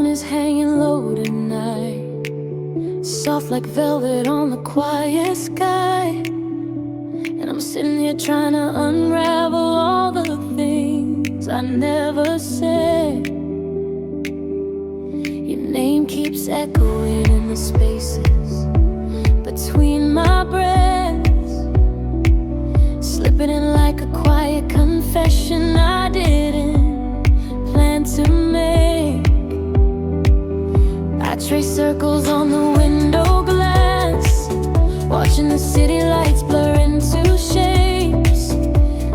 is hanging low tonight, soft like velvet on the quiet sky. And I'm sitting here trying to unravel all the things I never said. Your name keeps echoing in the spaces between my breaths, slipping in like a quiet confession I didn't plan to make. I trace circles on the window glass, watching the city lights blur into shapes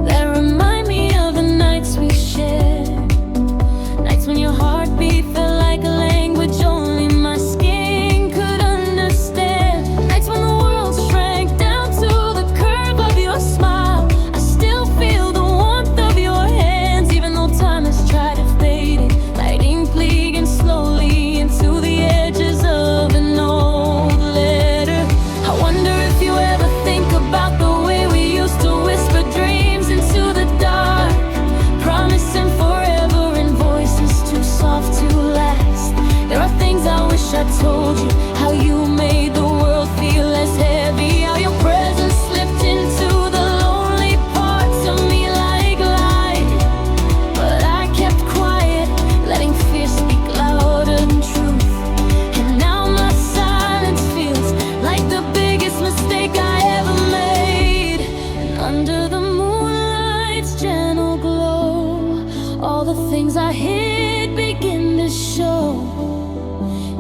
that remind me of the nights we shared. Nights when your heartbeat felt like a language only my skin could understand. Nights when the world shrank down to the curve of your smile. I still feel the warmth of your hands, even though time has tried to fade it, like ink bleeding slowly into the edges of an old letter. I wonder if you ever think about the way we used to whisper dreams into the dark, promising forever in voices too soft to last. There are things I wish I told you, how you made the world feel less heavy, how your presence slipped into the lonely parts of me like light. But I kept quiet, letting fear speak louder than truth. And now my silence feels like the biggest mistake I ever made. And under the moonlight's gentle glow, all the things I hid begin to show.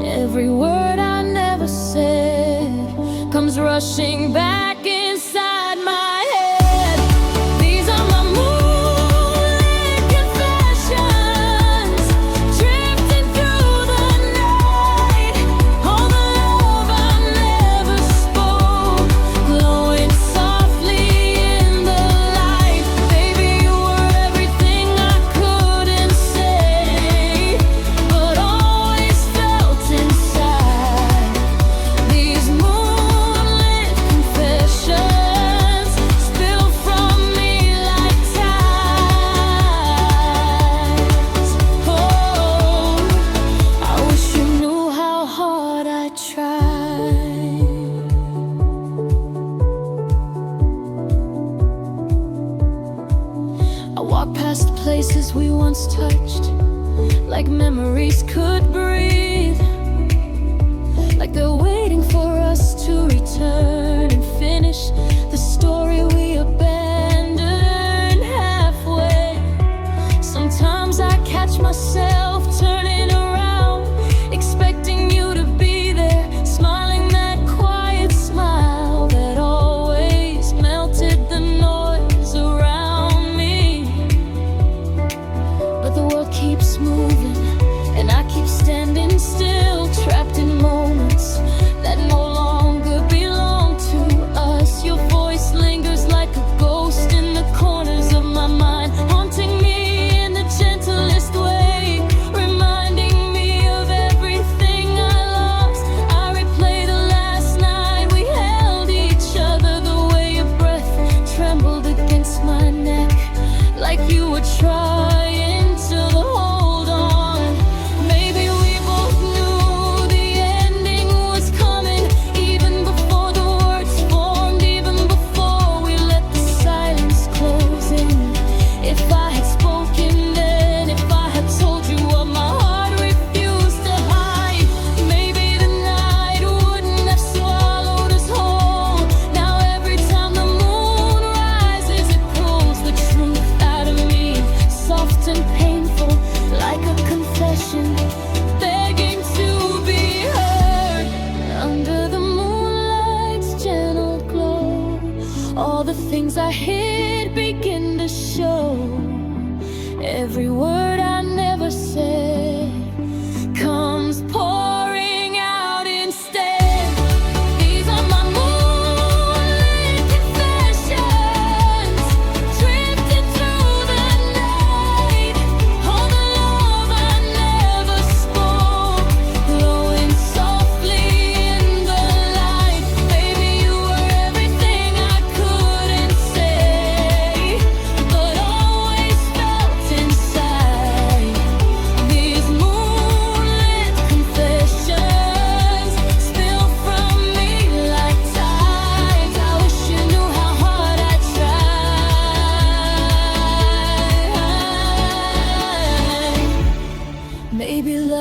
Every word I never said comes rushing back inside my head. These are my moonlit confessions, drifting through the night. All the love I never spoke, glowing softly in the light. Baby, you were everything I couldn't say, but always felt inside. These moonlit confessions spill from me like tides. Oh, I wish you knew how hard I tried. I walk past places we once touched, like memories could breathe, like they're waiting for us to return and finish the story we abandoned halfway. Sometimes I catch myself turning around, expecting you to be there, smiling that quiet smile that always melted the noise around me. But the world keeps moving, and I keep standing still, trapped in moments that no longer belong to us. Your voice lingers like a ghost in the corners of my mind, haunting me in the gentlest way, reminding me of everything I lost. I replay the last night we held each other, the way your breath trembled against my neck, like you were trying to hold on. Maybe we both knew the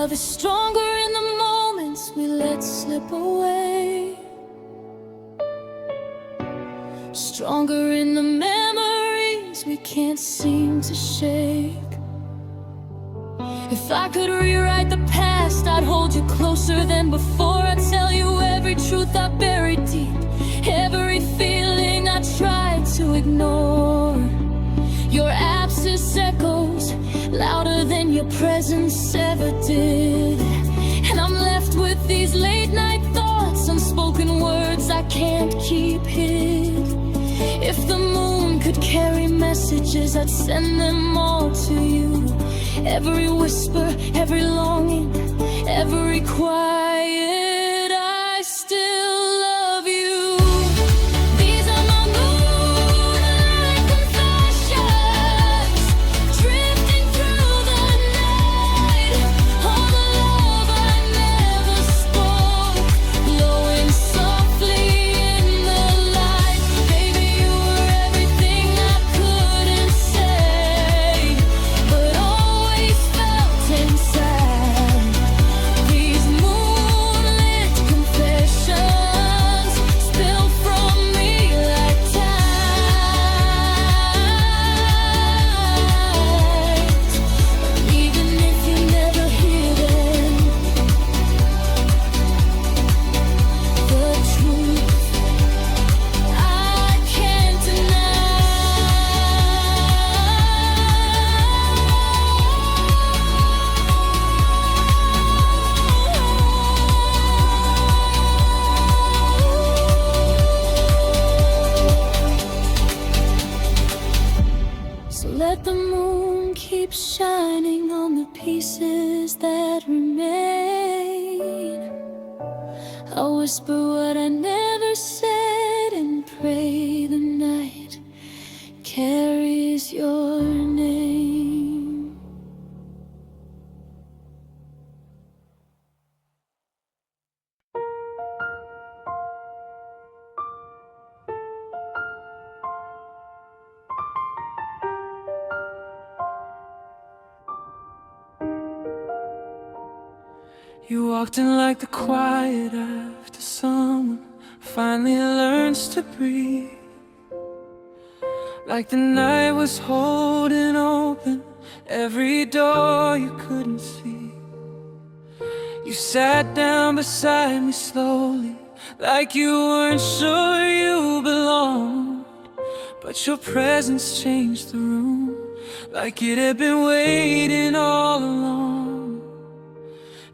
love is stronger in the moments we let slip away, stronger in the memories we can't seem to shake. If I could rewrite the past, I'd hold you closer than before. I'd tell you every truth I buried deep, every feeling I tried to ignore. Your absence echoes louder than your presence ever did, and I'm left with these late night thoughts, unspoken words I can't keep hid. If the moon could carry messages, I'd send them all to you. Every whisper, every longing, every quiet, I still love you. These are my moonlight confessions, drifting through the night. All the love I never spoke, glowing softly in the light. Baby, you were everything I couldn't say, but always felt inside. These moonlit confessions spill from me like tides. Even if you never hear them, the truth I can't deny. So let the moon keep shining on the pieces that remain. I'll whisper what I never said and pray the night carries your name. You walked in like the quiet after someone finally learns to breathe, like the night was holding open every door you couldn't see. You sat down beside me slowly, like you weren't sure you belonged, but your presence changed the room, like it had been waiting all along.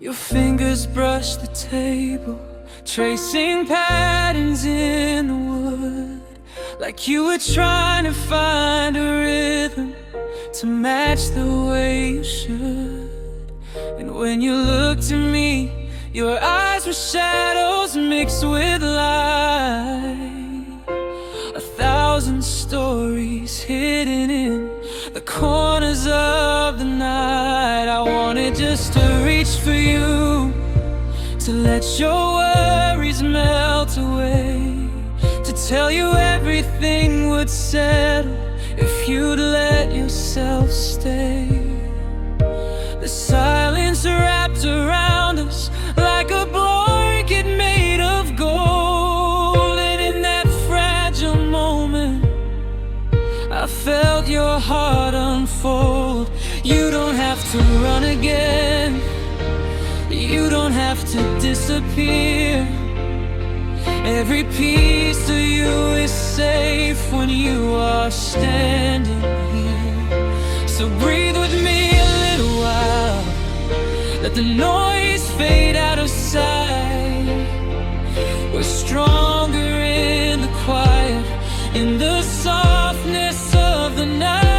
Your fingers brushed the table, tracing patterns in the wood, like you were trying to find a rhythm to match the way you should. And when you looked at me, your eyes were shadows mixed with light. 1,000 stories hidden in the corners of the night. I wanted just to reach for you, to let your worries melt away, to tell you everything would settle if you'd let yourself stay. The silence wrapped around us like a blanket made of gold, and in that fragile moment I felt your heart unfold. You don't have to run again, you don't have to disappear. Every piece of you is safe when you are standing here. So breathe with me a little while, let the noise fade out of sight. We're stronger in the quiet, in the softness of the night.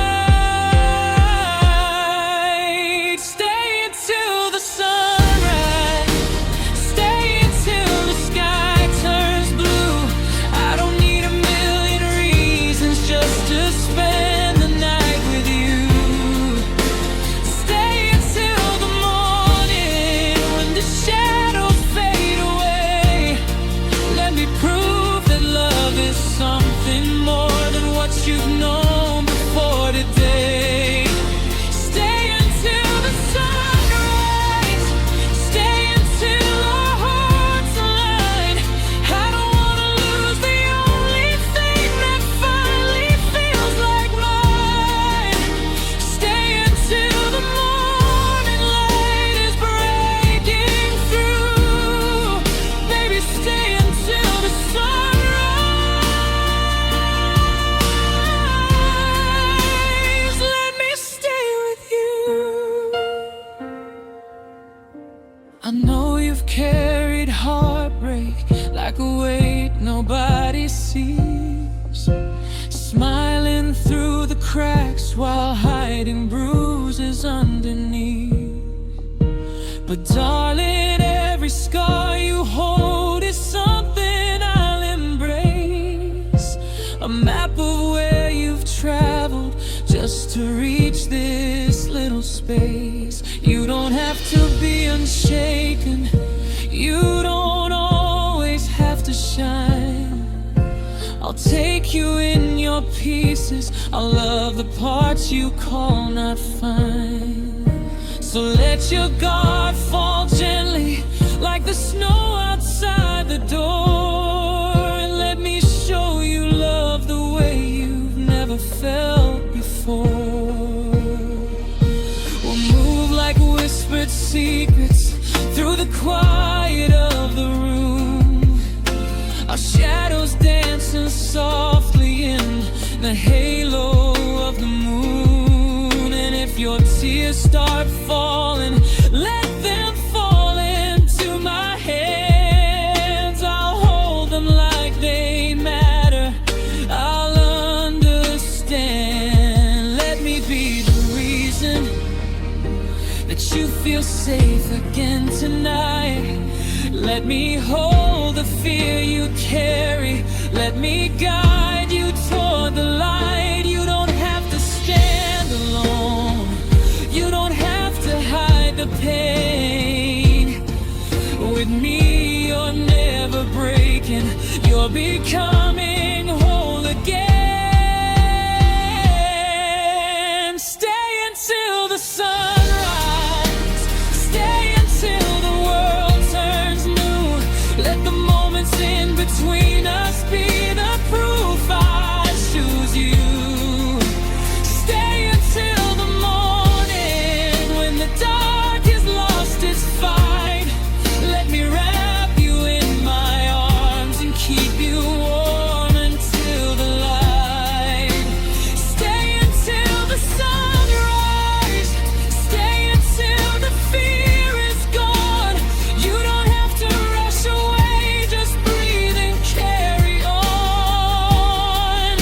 Stay until the sunrise, stay until the sky turns blue. I don't need a million reasons just to spend the night with you. Stay until the morning when the shadows I know you've carried heartbreak like a weight nobody sees, smiling through the cracks while hiding bruises underneath. But darling, every scar you hold is something I'll embrace. A map of where you've traveled just to reach this little space. You don't have to be unshaken, you don't always have to shine. I'll take you in your pieces, I'll love the parts you call not fine. So let your guard fall gently like the snow outside the door, and let me show you love the way you've never felt before. We'll move like whispered secrets through the quiet of the room, our shadows dancing softly in the halo of the moon. And if your tears start falling, let them fall into my hands. I'll hold them like they matter, I'll understand. Let me be the reason that you feel safe again tonight. Let me hold the fear you carry, let me guide you toward the light. You don't have to stand alone, you don't have to hide the pain. With me you're never breaking, you're becoming whole again. Stay until the sunrise, stay until the world turns new. Let the moments in between us be the proof I choose you. Stay until the morning when the dark has lost its fight. Let me wrap you in my arms and keep you warm until the light. Stay until the sunrise, stay until the fear is gone. You don't have to rush away, just breathe and carry on.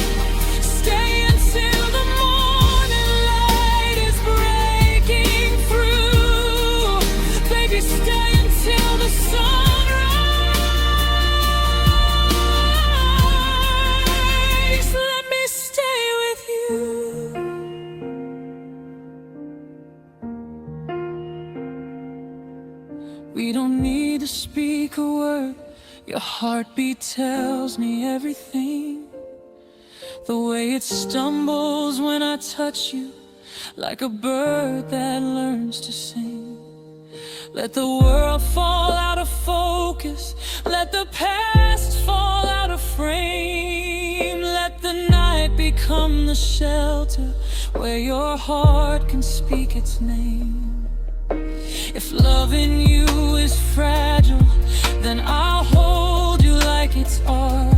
Stay until the morning light is breaking through. Baby, stay until the sunrise. Let me stay with you. We don't need to speak a word, your heartbeat tells me everything. The way it stumbles when I touch you, like a bird that learns to sing. Let the world fall out of focus, let the past fall out of frame. Let the night become the shelter where your heart can speak its name. If loving you is fragile, then I'll hold you like it's art.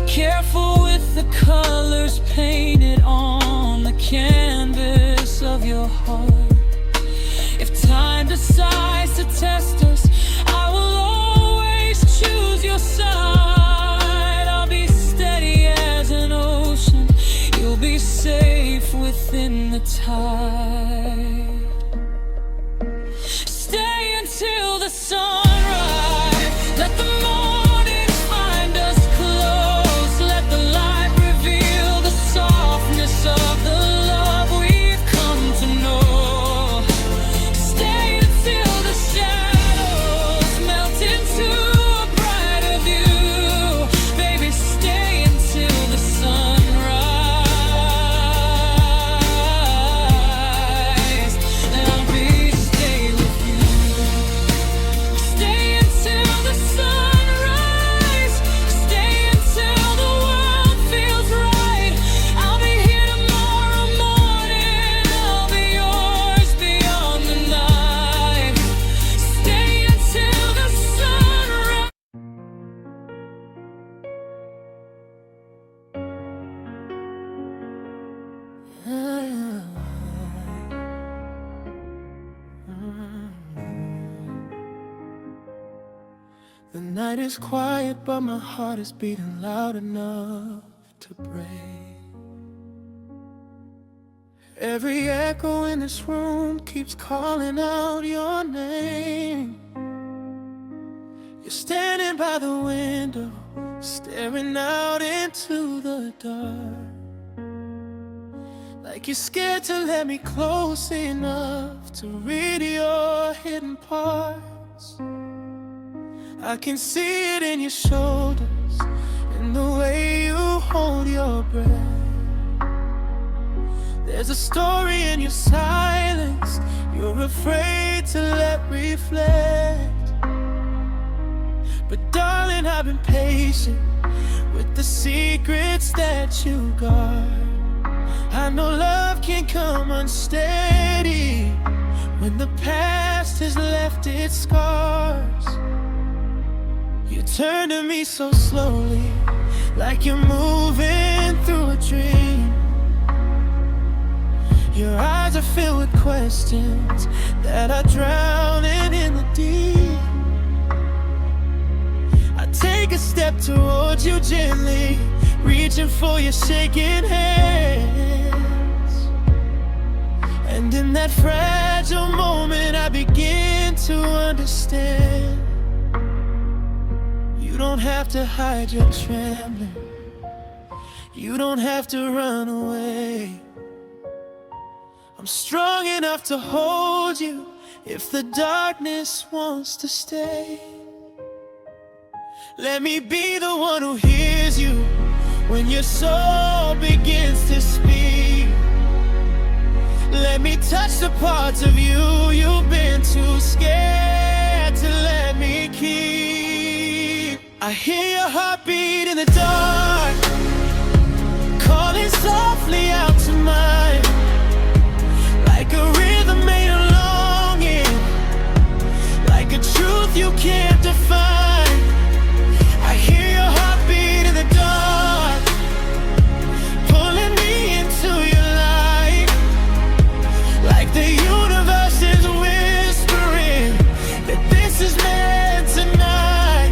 Careful with the colors painted on the canvas of your heart. If time decides to test us, I will always choose your side. I'll be steady as an ocean, you'll be safe within the tide. Stay until the sunrise, let the mornings find us close. Let the light reveal the softness of the love we've come to know. Stay until the shadows melt into a brighter view. Baby, stay until the sunrise, and I'll be stay with you. The night is quiet, but my heart is beating loud enough to break. Every echo in this room keeps calling out your name. You're standing by the window, staring out into the dark, like you're scared to let me close enough to read your hidden parts. I can see it in your shoulders, in the way you hold your breath. There's a story in your silence you're afraid to let reflect. But darling, I've been patient with the secrets that you guard. I know love can come unsteady when the past has left its scars. You turn to me so slowly, like you're moving through a dream. Your eyes are filled with questions that are drowning in the deep. I take a step towards you gently, reaching for your shaking hands. And in that fragile moment I begin to understand. You don't have to hide your trembling, you don't have to run away. I'm strong enough to hold you if the darkness wants to stay. Let me be the one who hears you when your soul begins to speak. Let me touch the parts of you you've been too scared to let me keep. I hear your heartbeat in the dark, calling softly out to mine, like a rhythm made of longing, like a truth you can't define. I hear your heartbeat in the dark, pulling me into your light, like the universe is whispering that this is meant tonight.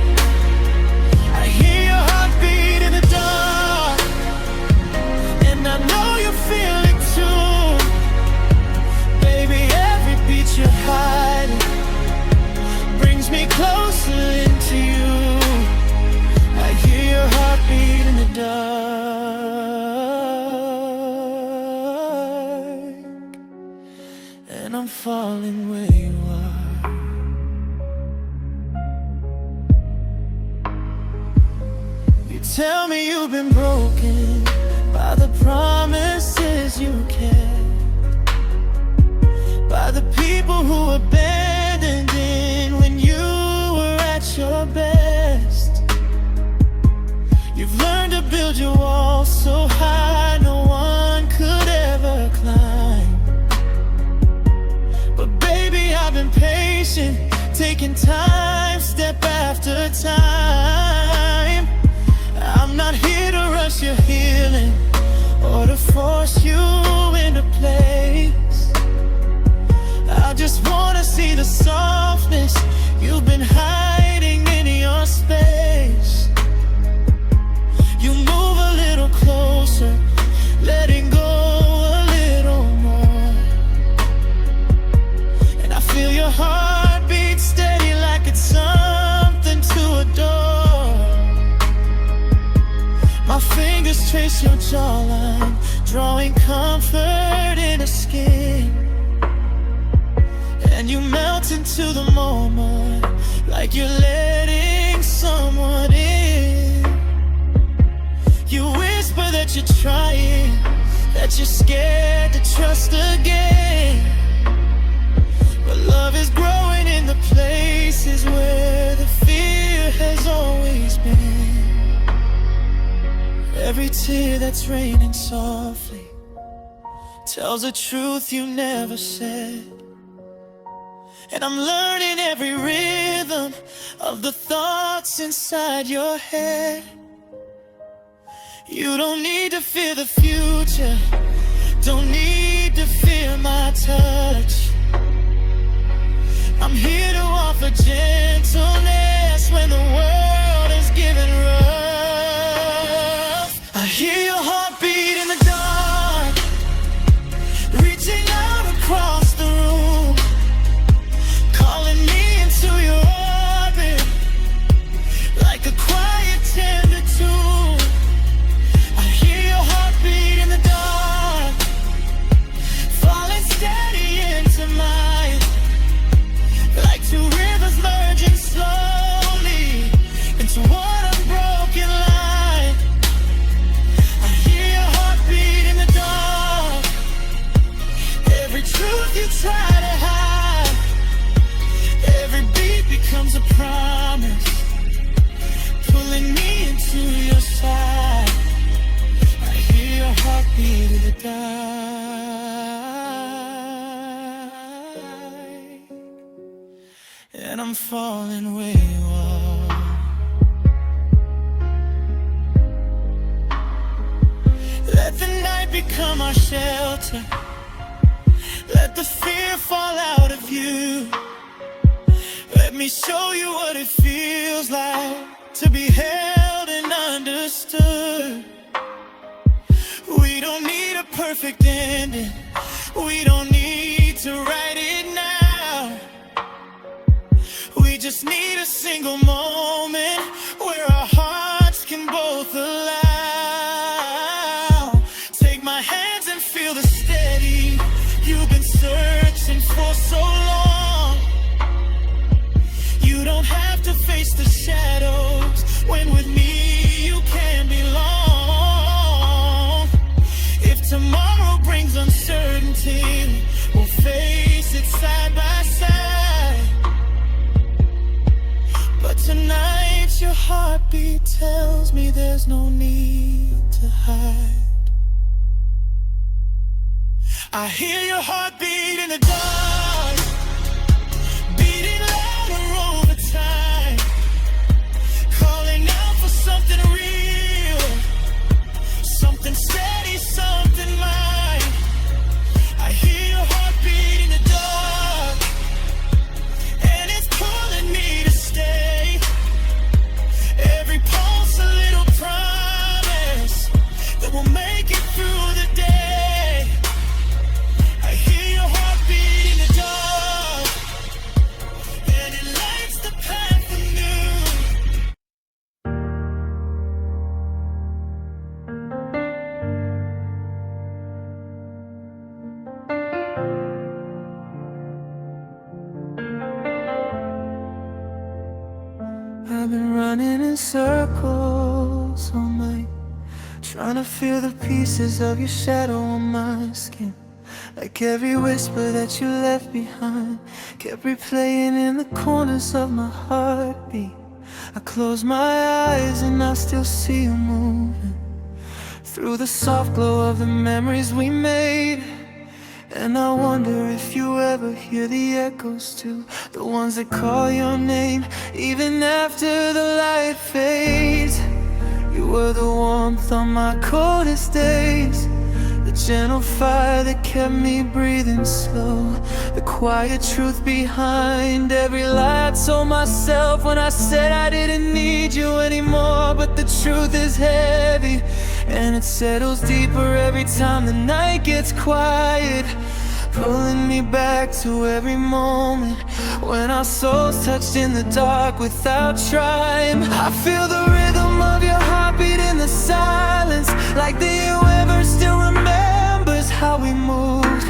I hear your heartbeat in the dark, and I know you feel it too. Baby, every beat you're hiding brings me closer into you. I hear your heartbeat in the dark, and I'm falling where you are. You tell me you've been broken by the promises you kept, by the people who abandoned in when you were at your best. You've learned to build your walls so high no one could ever climb. But baby, I've been patient, taking time, step after time. I'm not here to rush your healing or to force you into place. I just wanna see the softness you've been hiding in your space. You move a little closer, letting go a little more, and I feel your heartbeat steady like it's something to adore. My fingers trace your jawline, drawing comfort in the skin, and you melt into the moment like you're letting someone in. You whisper that you're trying, that you're scared to trust again. But love is growing in the places where the fear has always been. Every tear that's raining softly tells a truth you never said. And I'm learning every rhythm of the thoughts inside your head. You don't need to fear the future, don't need to fear my touch. I'm here to offer gentleness when the and I'm falling where you are. Let the night become our shelter. Let the fear fall out of you. Let me show you what it feels like to be held and understood. We don't need a perfect ending. We don't need to write it now. We just need a single moment where our hearts can both allow. Take my hands and feel the steady you've been searching for so long. You don't have to face the shadows. When with me you can belong. If tomorrow brings uncertainty, we'll face it side by side. But tonight your heartbeat tells me there's no need to hide. I hear your heartbeat in the dark, beating louder over time, calling out for something real, something steady, something mine. I hear your heartbeat in the dark, and it's pulling me to stay. Every pulse a little promise that we'll make it through the day. I hear your heartbeat in the dark, and it lights the path anew. I've been running in circles all night, trying to feel the pieces of your shadow on my skin. Like every whisper that you left behind kept replaying in the corners of my heartbeat. I close my eyes and I still see you moving through the soft glow of the memories we made. And I wonder if you ever hear the echoes too, the ones that call your name even after the light fades. You were the warmth on my coldest days, the gentle fire that kept me breathing slow, the quiet truth behind every lie I told myself when I said I didn't need you anymore. But the truth is heavy, and it settles deeper every time the night gets quiet, pulling me back to every moment when our souls touched in the dark without trying. I feel the rhythm of your heartbeat in the silence, like the universe still remembers how we moved.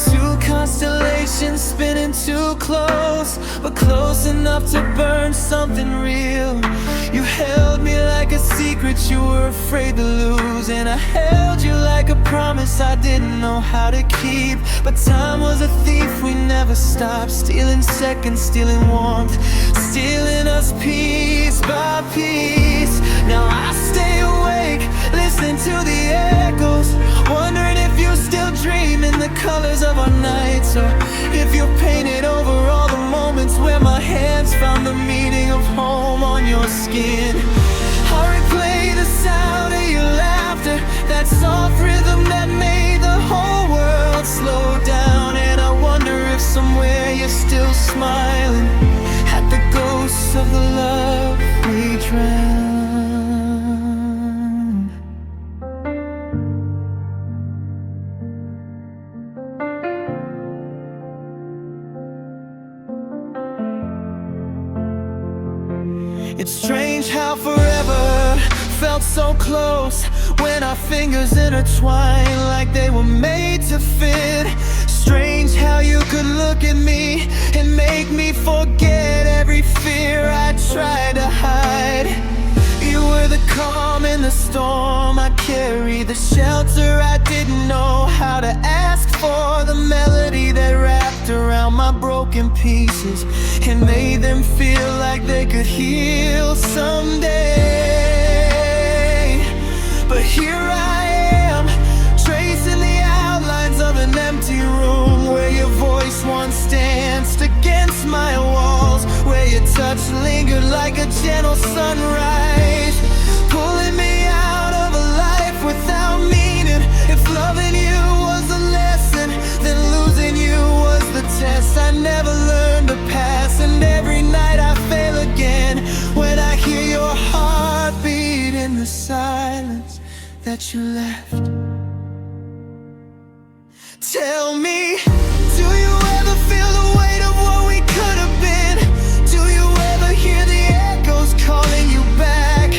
Two constellations spinning too close, but close enough to burn something real. You held me like a secret you were afraid to lose, and I held you like a promise I didn't know how to keep. But time was a thief, we never stopped, stealing seconds, stealing warmth, stealing us piece by piece. Now I stay awake, listening to the echoes, wondering if you still dream in the colors of our nights, or if you're painted over all the moments where my hands found the meaning of home on your skin. I replay the sound of your laughter, that soft rhythm that made the whole world slow down. And I wonder if somewhere you're still smiling at the ghosts of the love we drowned. It's strange how forever felt so close when our fingers intertwined like they were made to fit. Strange how you could look at me and make me forget every fear I tried to hide. You were the calm in the storm I carried, the shelter I didn't know how to ask for, the melody that wrapped around my broken pieces and made them feel like they could heal someday. But here I am, tracing the outlines of an empty room where your voice once danced against my walls, touch lingered like a gentle sunrise, pulling me out of a life without meaning. If loving you was a lesson, then losing you was the test I never learned to pass. And every night I fail again when I hear your heartbeat in the silence that you left. Tell me, do you ever feel the weight of what we could have been? Do you ever hear the echoes calling you back?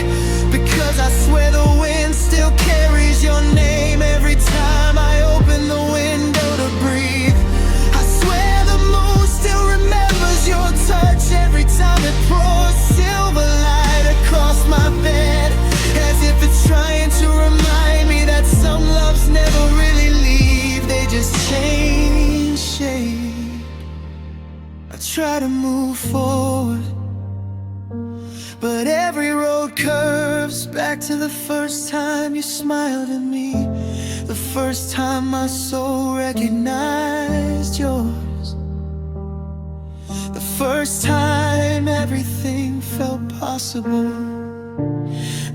Because I swear the wind still carries your name every time I open the window to breathe. I swear the moon still remembers your touch every time it pours silver light across my bed, as if it's trying to remind me that some loves never really leave, they just change shape. I try to move forward, but every road curves back to the first time you smiled at me, the first time my soul recognized yours, the first time everything felt possible.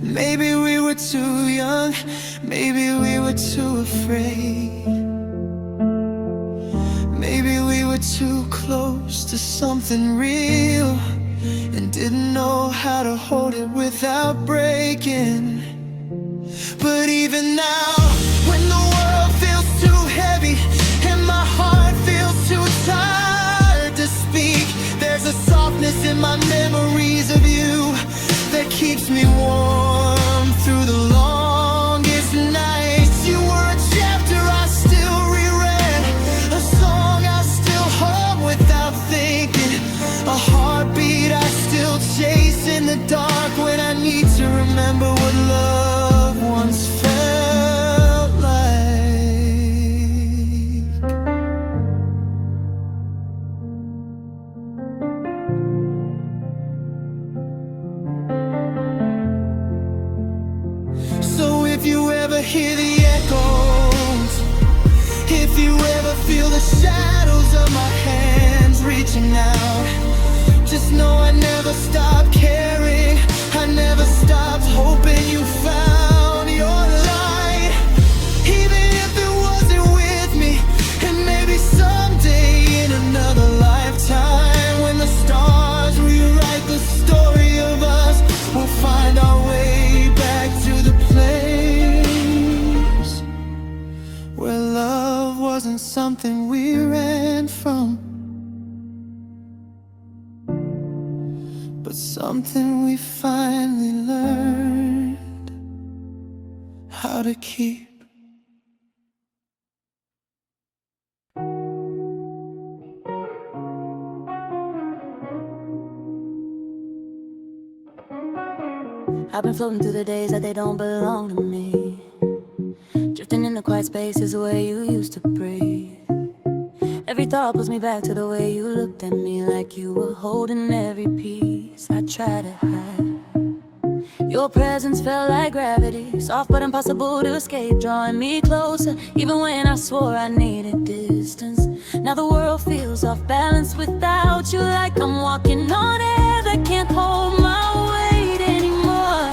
Maybe we were too young, maybe we were too afraid, maybe we were too close to something real and didn't know how to hold it without breaking. But even now, when the world feels too heavy and my heart feels too tired to speak, there's a softness in my memories of you that keeps me warm through the longest nights. You were a chapter I still reread, a song I still hum without thinking, a heartbeat I still chase in the dark when I need to remember what love once felt like. So if you ever hear the echoes, if you ever feel the shadows of my hands reaching out, just know I never stopped caring, I never stopped hoping you found your light. Even if it wasn't with me, and maybe someday in another lifetime, when the stars rewrite the story of us, we'll find our way back to the place where love wasn't something we ran from, but something we finally learned how to keep. I've been floating through the days that they don't belong to me, drifting into quiet spaces where you used to breathe. Every thought pulls me back to the way you looked at me, like you were holding every piece I tried to hide. Your presence felt like gravity, soft but impossible to escape, drawing me closer even when I swore I needed distance. Now the world feels off balance without you, like I'm walking on air that can't hold my weight anymore.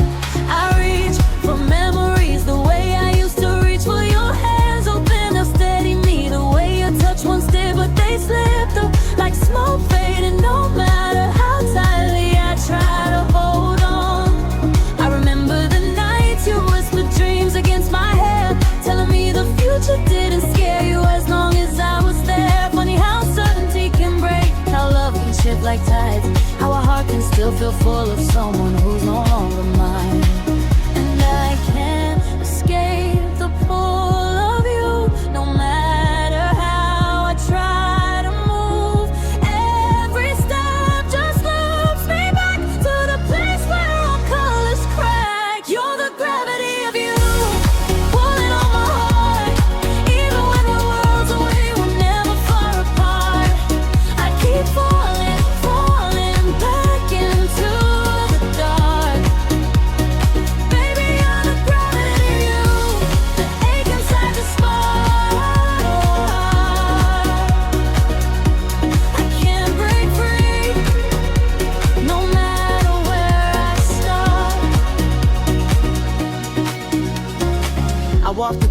I reach for memories the way I used to reach for your hands, open up, steady me the way your touch once did, but they slipped up like smoke fading. No matter how tightly I try to hold on, I remember the nights you whispered dreams against my head, telling me the future didn't scare you as long as I was there. Funny how certainty can break, how love can shift like tides, how a heart can still feel full of someone who's no longer mine. And I can't escape the pull of you, no matter how I try to move. Every step just loops me back to the place where our colors crack. You're the gravity of you, pulling on my heart. Even when we're worlds away, we're never far apart. I keep falling, falling back into the dark. Baby, you're the gravity of you, the ache in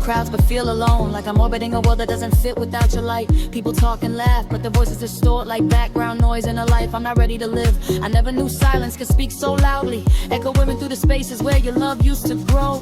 crowds but feel alone, like I'm orbiting a world that doesn't fit without your light. People talk and laugh, but their voices distort like background noise in a life I'm not ready to live. I never knew silence could speak so loudly, echoing through the spaces where your love used to grow.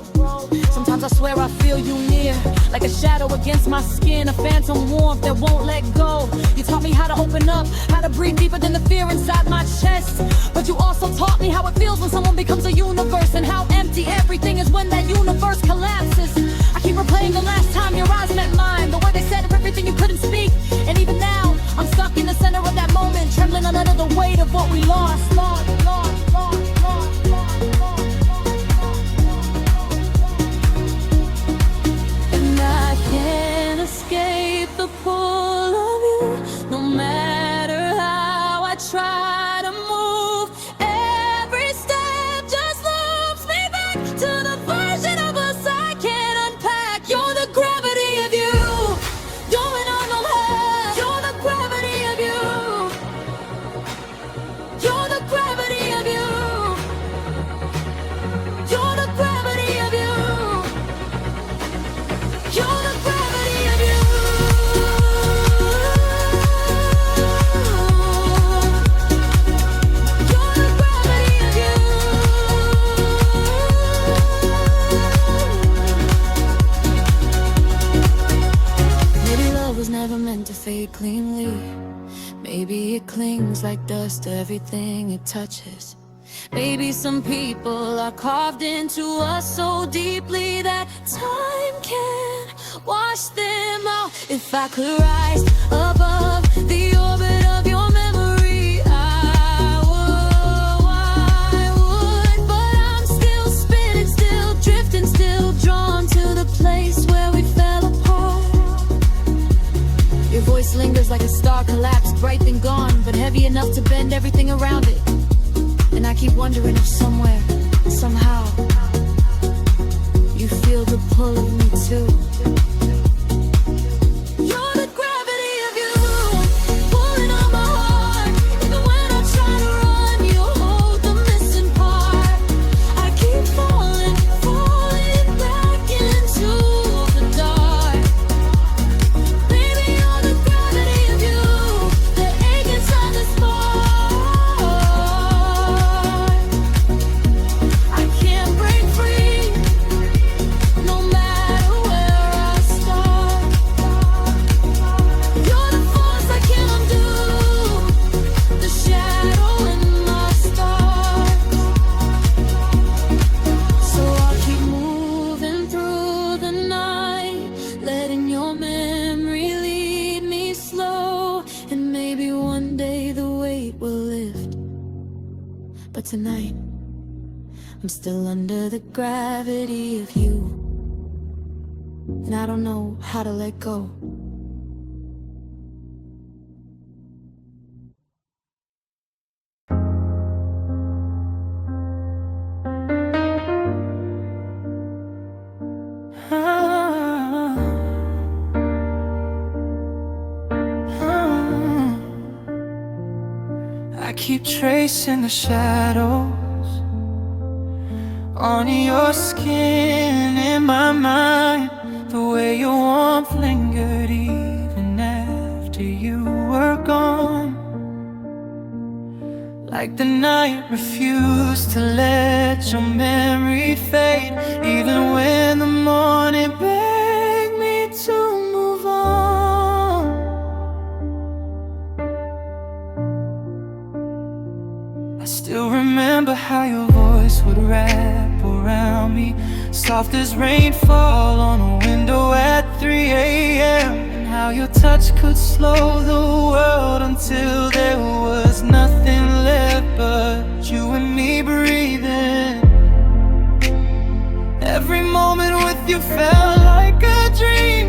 Sometimes I swear I feel you near, like a shadow against my skin, a phantom warmth that won't let go. You taught me how to open up, how to breathe deeper than the fear inside my chest. But you also taught me how it feels when someone becomes a universe, and how empty everything is when that universe collapses. I keep replaying the last time your eyes met mine, the word they said of everything you couldn't speak. And even now, I'm stuck in the center of that moment, trembling under the weight of what we lost. And I can't escape the pull of you, no matter how I try to move. Every step just loops me back to the version of us I can't unpack. You're the gravity of you, going on no high. You're the gravity of you, you're the gravity of you, you're the gravity of you, you're the gravity of you. You're the gravity of you. Maybe love was never meant to fade cleanly. Maybe it clings like dust to everything it touches. Maybe some people are carved into us so deeply that time can't wash them out. If I could rise above the orbit of your memory, I would. But I'm still spinning, still drifting, still drawn to the place where we fell apart. Your voice lingers like a star collapsed, bright then gone, but heavy enough to bend everything around it. And I keep wondering if somewhere, somehow, you feel the pull of me too. You're the gravity of you, pulling on my heart. Even when I try to run, you hold the missing part. I keep falling back into the dark. Baby, you're the gravity of you, the ache inside the spark. I can't break free, no matter where I start. You're the force I can't undo, the shadow in my stars. So I'll keep moving through the night, letting your memory lead me slow. And maybe one day the weight will lift, but tonight I'm still under the gravity of you, and I don't know how to let go. I keep tracing the shadows on your skin in my mind, the way your warmth lingered even after you were gone. Like the night refused to let your memory fade, even when the morning begged me to move on. I still remember how your voice would wrap around me, soft as rainfall on a window at 3 a.m. And how your touch could slow the world until there was nothing left but you and me breathing. Every moment with you felt like a dream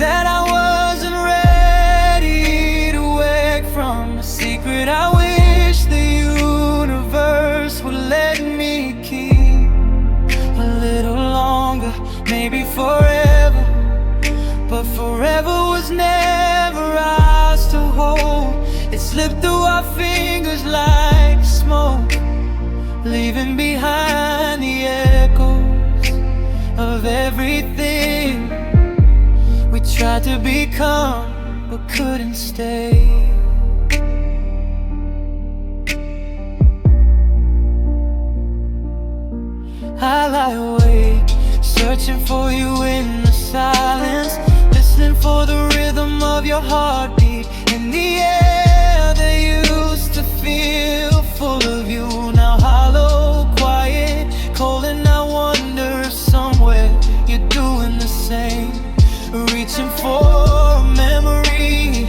that I wasn't ready to wake from, a secret I wish the universe would let me keep a little longer, maybe forever. But forever was never ours to hold. It slipped through our fingers like smoke, leaving behind the echoes of everything tried to be calm, but couldn't stay. I lie awake, searching for you in the silence, listening for the rhythm of your heartbeat in the air that used to feel full of you. Now hollow, quiet, cold, and I wonder if somewhere you're doing the same. Reaching for a memory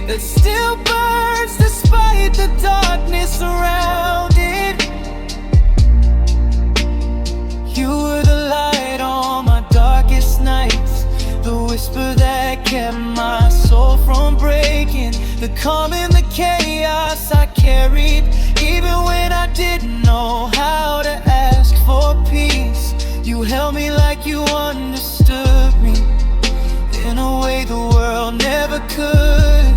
that still burns despite the darkness around it. You were the light on my darkest nights, the whisper that kept my soul from breaking, the calm in the chaos I carried, even when I didn't know how to ask for peace. You held me like you understood me in a way the world never could.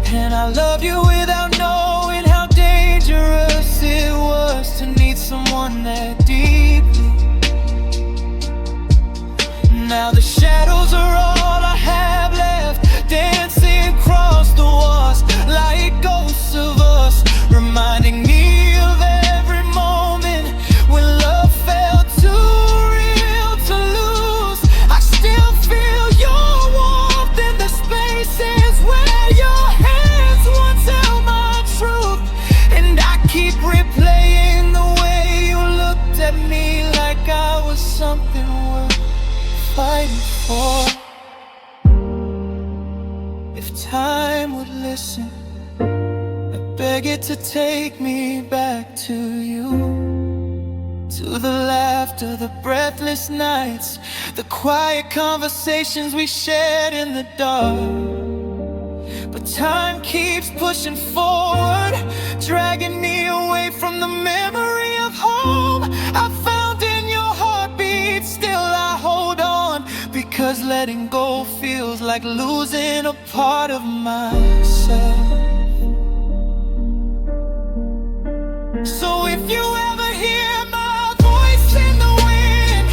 And I love you without knowing how dangerous it was to need someone that deeply. Now the shadows are all I have left, dancing across the walls like ghosts of us, reminding me of every moment when love felt too real to lose. I still feel your warmth in the spaces where your hands once held my truth, and I keep replaying the way you looked at me like I was something worth fighting for. If time would listen, I beg it to take me back to you, to the laughter, the breathless nights, the quiet conversations we shared in the dark. But time keeps pushing forward, dragging me away from the memory of home I found in your heartbeat. Still I hold on, because letting go feels like losing a part of myself. So if you ever hear my voice in the wind,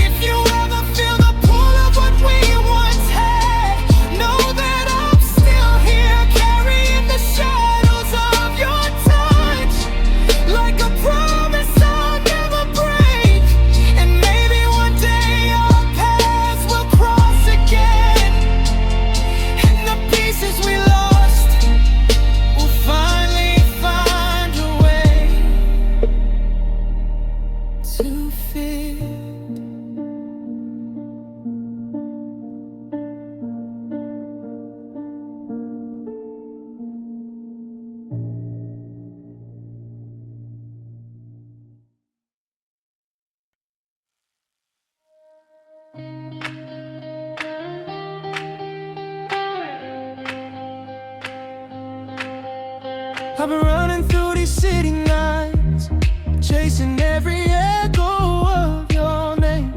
if you ever feel the pull of what we once had, know that I'm still here, carrying the shadows of your touch, like a promise I'll never break. And maybe one day our paths will cross again, and the pieces we lost will finally find a way to fit. I've been running through these city nights, chasing every echo of your name.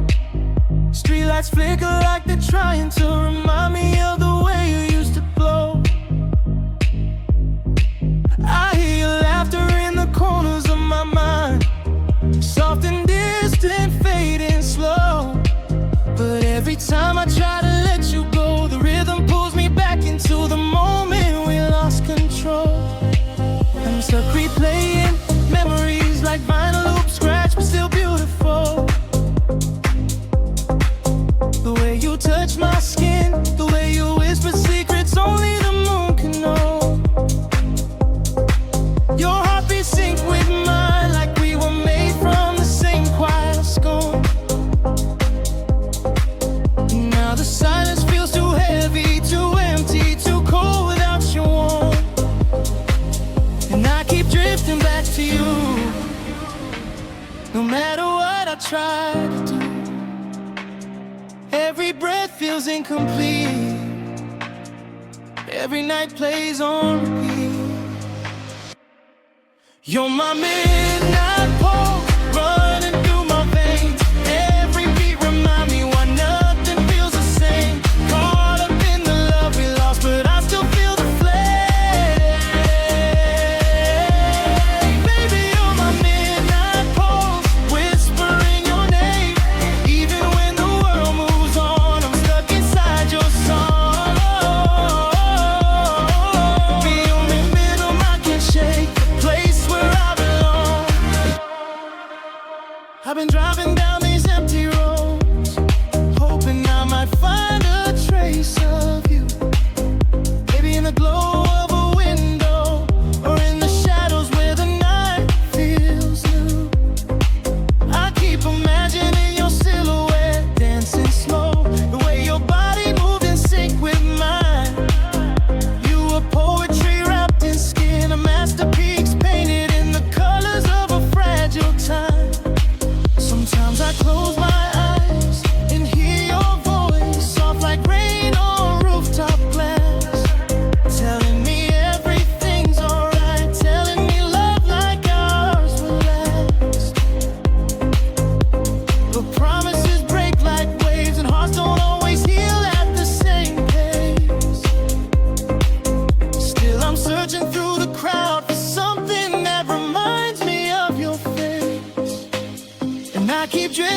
Streetlights flicker like they're trying to remind me of the way you used to glow. I hear your laughter in the corners of my mind, soft and distant, fading slow. But every time I try to let you go, the rhythm pulls me back into the moment we lost control. I'm stuck replaying memories like vinyl loops, scratched but still beautiful. The way you touch my skin, the way you whisper secrets only the moon can know. Your heartbeat sync with mine like we were made from the same quiet school. Now the silence feels too heavy, too empty, too cold without you warm. And I keep drifting back to you, no matter what I try to do. Every breath feels incomplete, every night plays on repeat. You're my midnight pole, running through my veins. Every beat remind me why nothing feels the same. Caught up in the love we lost, but I still feel the flame. Baby, you're my midnight pole, whispering your name. Even when the world moves on, I'm stuck inside your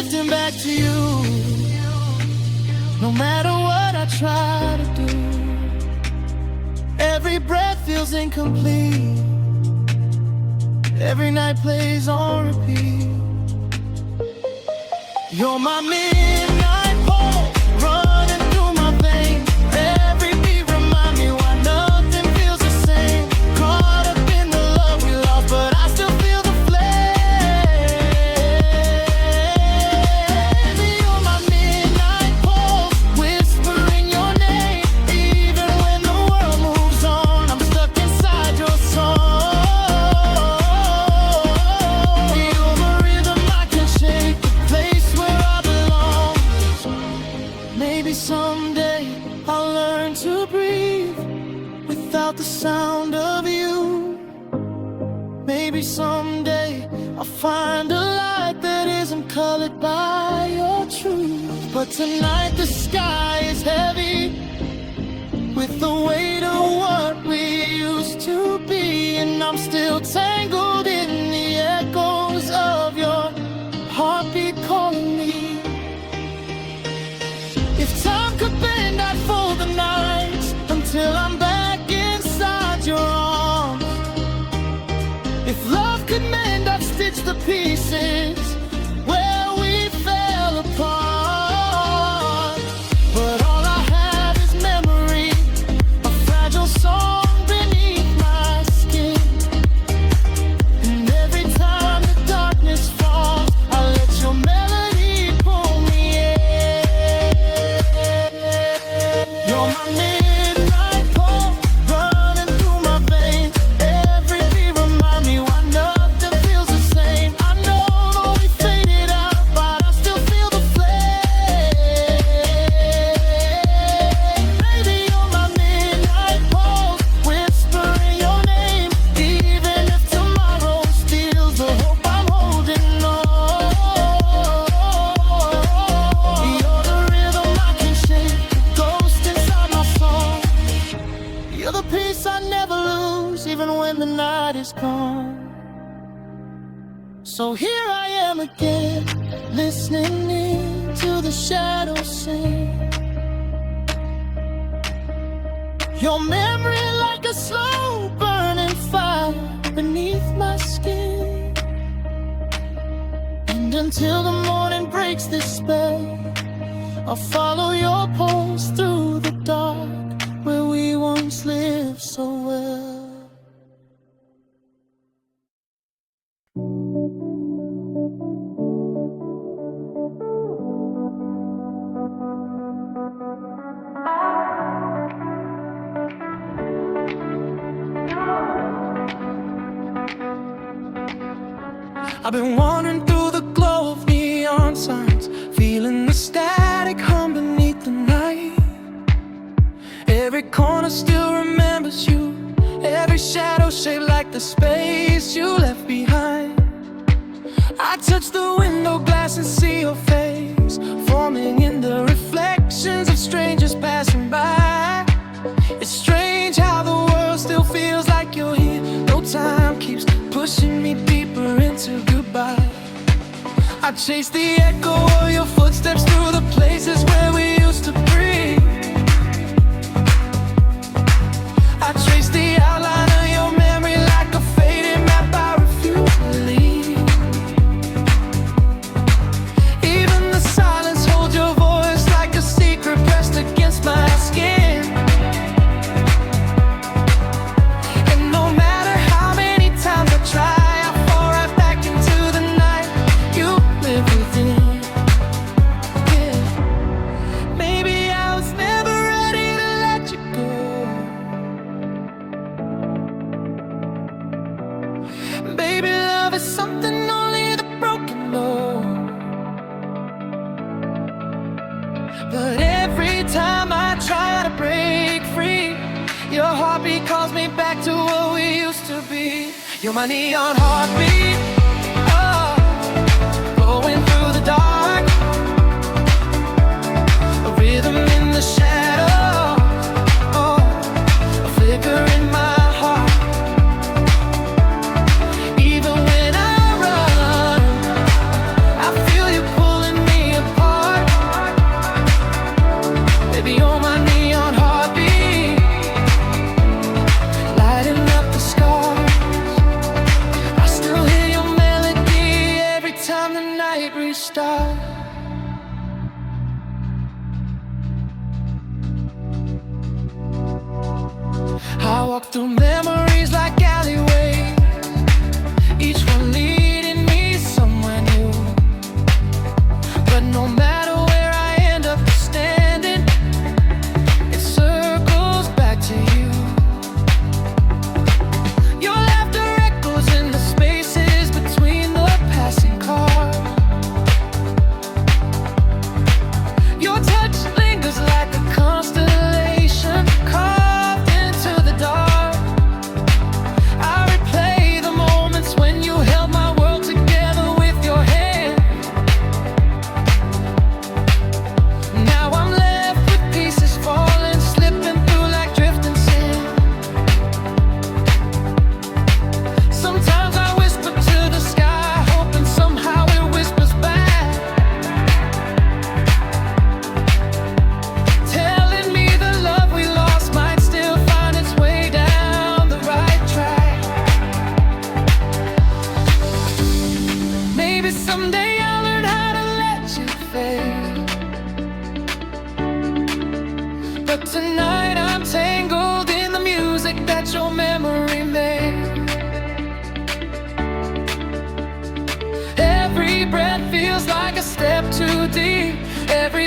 drifting back to you. No matter what I try to do, every breath feels incomplete. Every night plays on repeat. You're my midnight pole, running through my veins. Every beat remind me why nothing feels the same. Caught up in the love we lost, but I still feel the flame. You're my midnight pole, whispering your name. Even when the world moves on, I'm stuck inside your song. You're the rhythm I can shake, the place where I belong. Maybe someday I'll learn to breathe without the sound of you. Maybe someday I'll find a light that isn't colored by your truth. But tonight the sky is heavy with the weight of what we used to be, and I'm still tangled in the echoes of your heartbeat calling me. If time could bend, I'd fold the nights until I'm back inside your arms. If love could mend, I'd stitch the pieces where we fell apart. But all I have is memory, a fragile song beneath my skin. And every time the darkness falls, I let your melody pull me in. You're my midnight pole, running through my veins. Every beat remind me why nothing feels the same. I know that we faded out, but I still feel the flame. Baby, you're my midnight pole, whispering your name. Even if tomorrow steals the hope I'm holding on. You're the rhythm I can shake, the ghost inside my soul. You're the peace I never lose, even when the night is gone. So here I am again, listening in to the shadows sing. Your memory like a slow burning fire beneath my skin. And until the morning breaks this spell, I'll follow your pulse through the dark where we once lived so well. I've been wandering through the glow of neon signs, feeling the static hum beneath the night. Every corner still remembers you, every shadow shaped like the space you left behind. I touch the window glass and see your face, forming in the reflections of strangers passing by. It's strange how the world still feels like you're here. No time keeps pushing me deeper into goodbye. I chase the echo of your footsteps through the places where we used to breathe. I trace the outline of your memory like a faded map. I refuse to leave. Even the silence holds your voice like a secret pressed against my skin. And no matter how many times I try, I fall right back into the night you live within. Yeah. Maybe I was never ready to let you go. Baby, love is something only the broken know. But every time I try to break free, your heartbeat calls me back to what we used to be. You're my neon heartbeat, oh, going through the dark, a rhythm in the shadow, oh, a flicker in my heart. Even when I run, I feel you pulling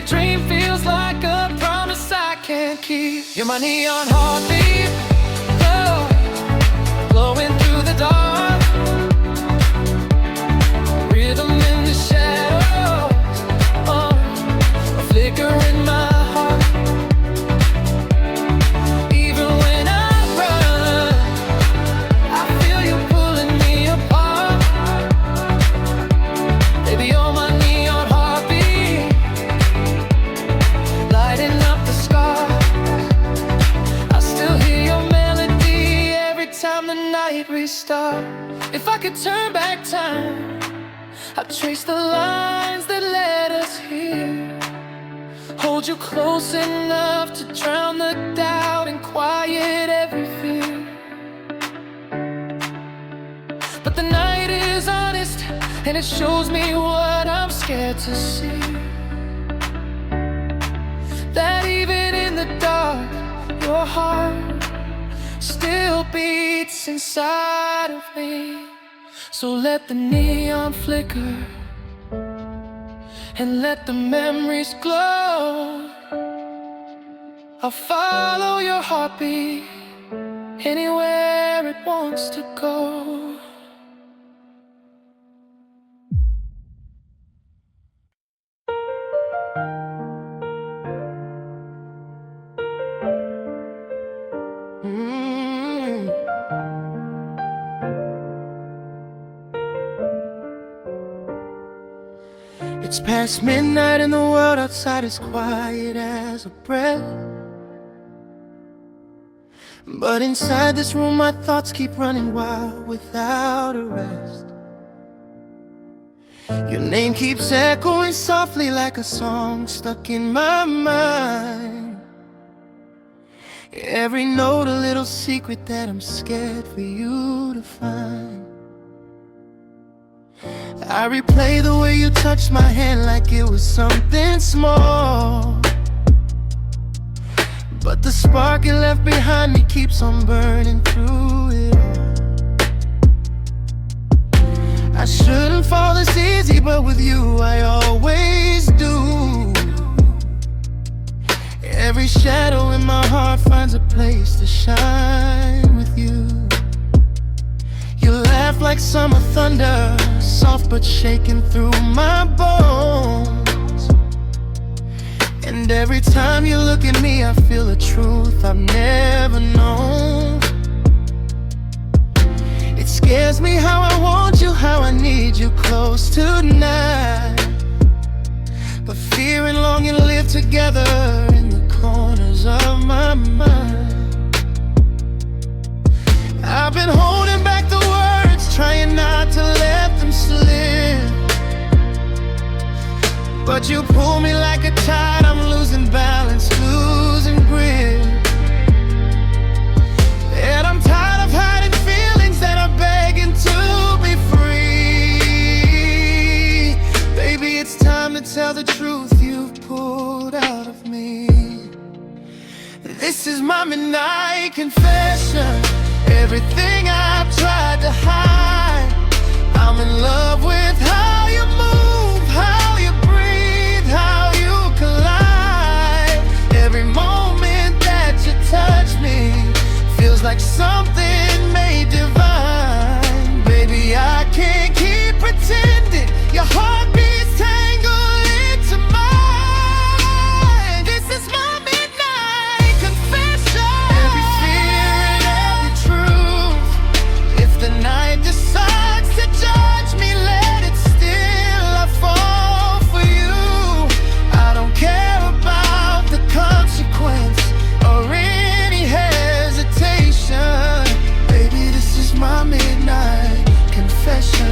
dream feels like a promise I can't keep. You're my neon heartbeat, oh, glowing through the dark. Rhythm in the shadows, oh, a flicker in my heart. Even when I run, I feel you pulling me apart. Baby, you're my neon heartbeat, lighting up the sky. I still hear your melody every time the night restarts. If I could turn back time, I'd trace the lines that led us here. Hold you close enough to drown the doubt and quiet every fear. But the night is honest, and it shows me what I'm scared to see. That even in the dark, your heart still beats inside of me. So let the neon flicker and let the memories glow. I'll follow your heartbeat anywhere it wants to go. It's past midnight and the world outside is quiet as a breath. But inside this room my thoughts keep running wild without a rest. Your name keeps echoing softly like a song stuck in my mind. Every note a little secret that I'm scared for you to find. I replay the way you touched my hand like it was something small. But the spark it left behind me keeps on burning through it all. I shouldn't fall this easy, but with you I always do. Every shadow in my heart finds a place to shine with you. You laugh like summer thunder, soft but shaking through my bones. And every time you look at me, I feel a truth I've never known. It scares me how I want you, how I need you close tonight. But fear and longing live together in the corners of my mind. I've been holding back the words, trying not to let them slip. But you pull me like a tide, I'm losing balance, losing grip. And I'm tired of hiding feelings that are begging to be free. Baby, it's time to tell the truth you've pulled out of me. This is my midnight confession. Everything I've tried to hide, I'm in love with how you move, how you breathe, how you collide. Every moment that you touch me feels like something made divine. Baby, I can't keep pretending your heartbeat's tangled into mine. This is my midnight confession. Every fear and every truth. If the night decides to judge me, let it still. I fall for you. I don't care about the consequence or any hesitation. Baby, this is my midnight confession.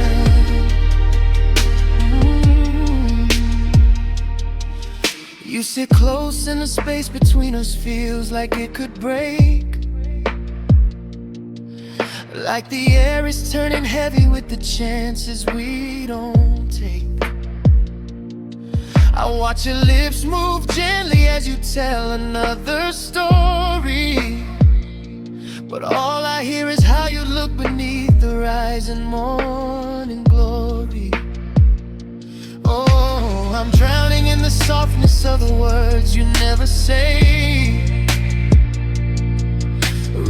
You sit close and the space between us feels like it could break. Like the air is turning heavy with the chances we don't take. I watch your lips move gently as you tell another story. But all I hear is how you look beneath the rising morning glory. Oh, I'm drowning in the softness promise of the words you never say.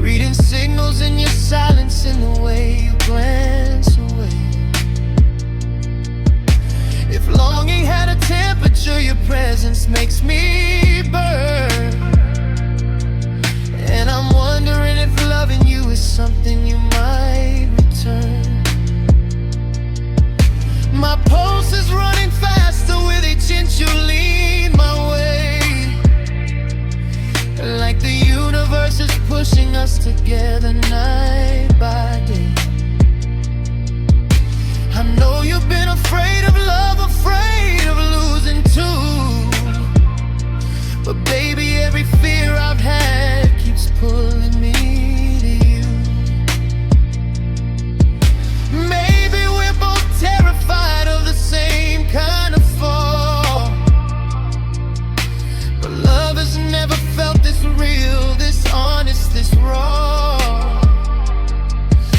Reading signals in your silence, in the way you glance away. If longing had a temperature, your presence makes me burn. And I'm wondering if loving you is something you might return. My pulse is running faster with each inch you lean my way. Like the universe is pushing us together night by day. I know you've been afraid of love, afraid of losing too. But baby, every fear I've had keeps pulling me to you. Maybe we're both terrified of the same kind of fall, but love has never felt this real, this honest, this raw.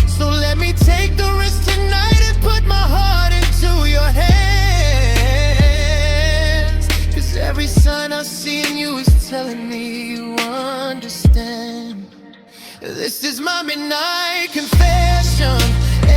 So let me take the risk tonight and put my heart into your hands. Cause every sign I see in you is telling me you understand. This is my midnight confession.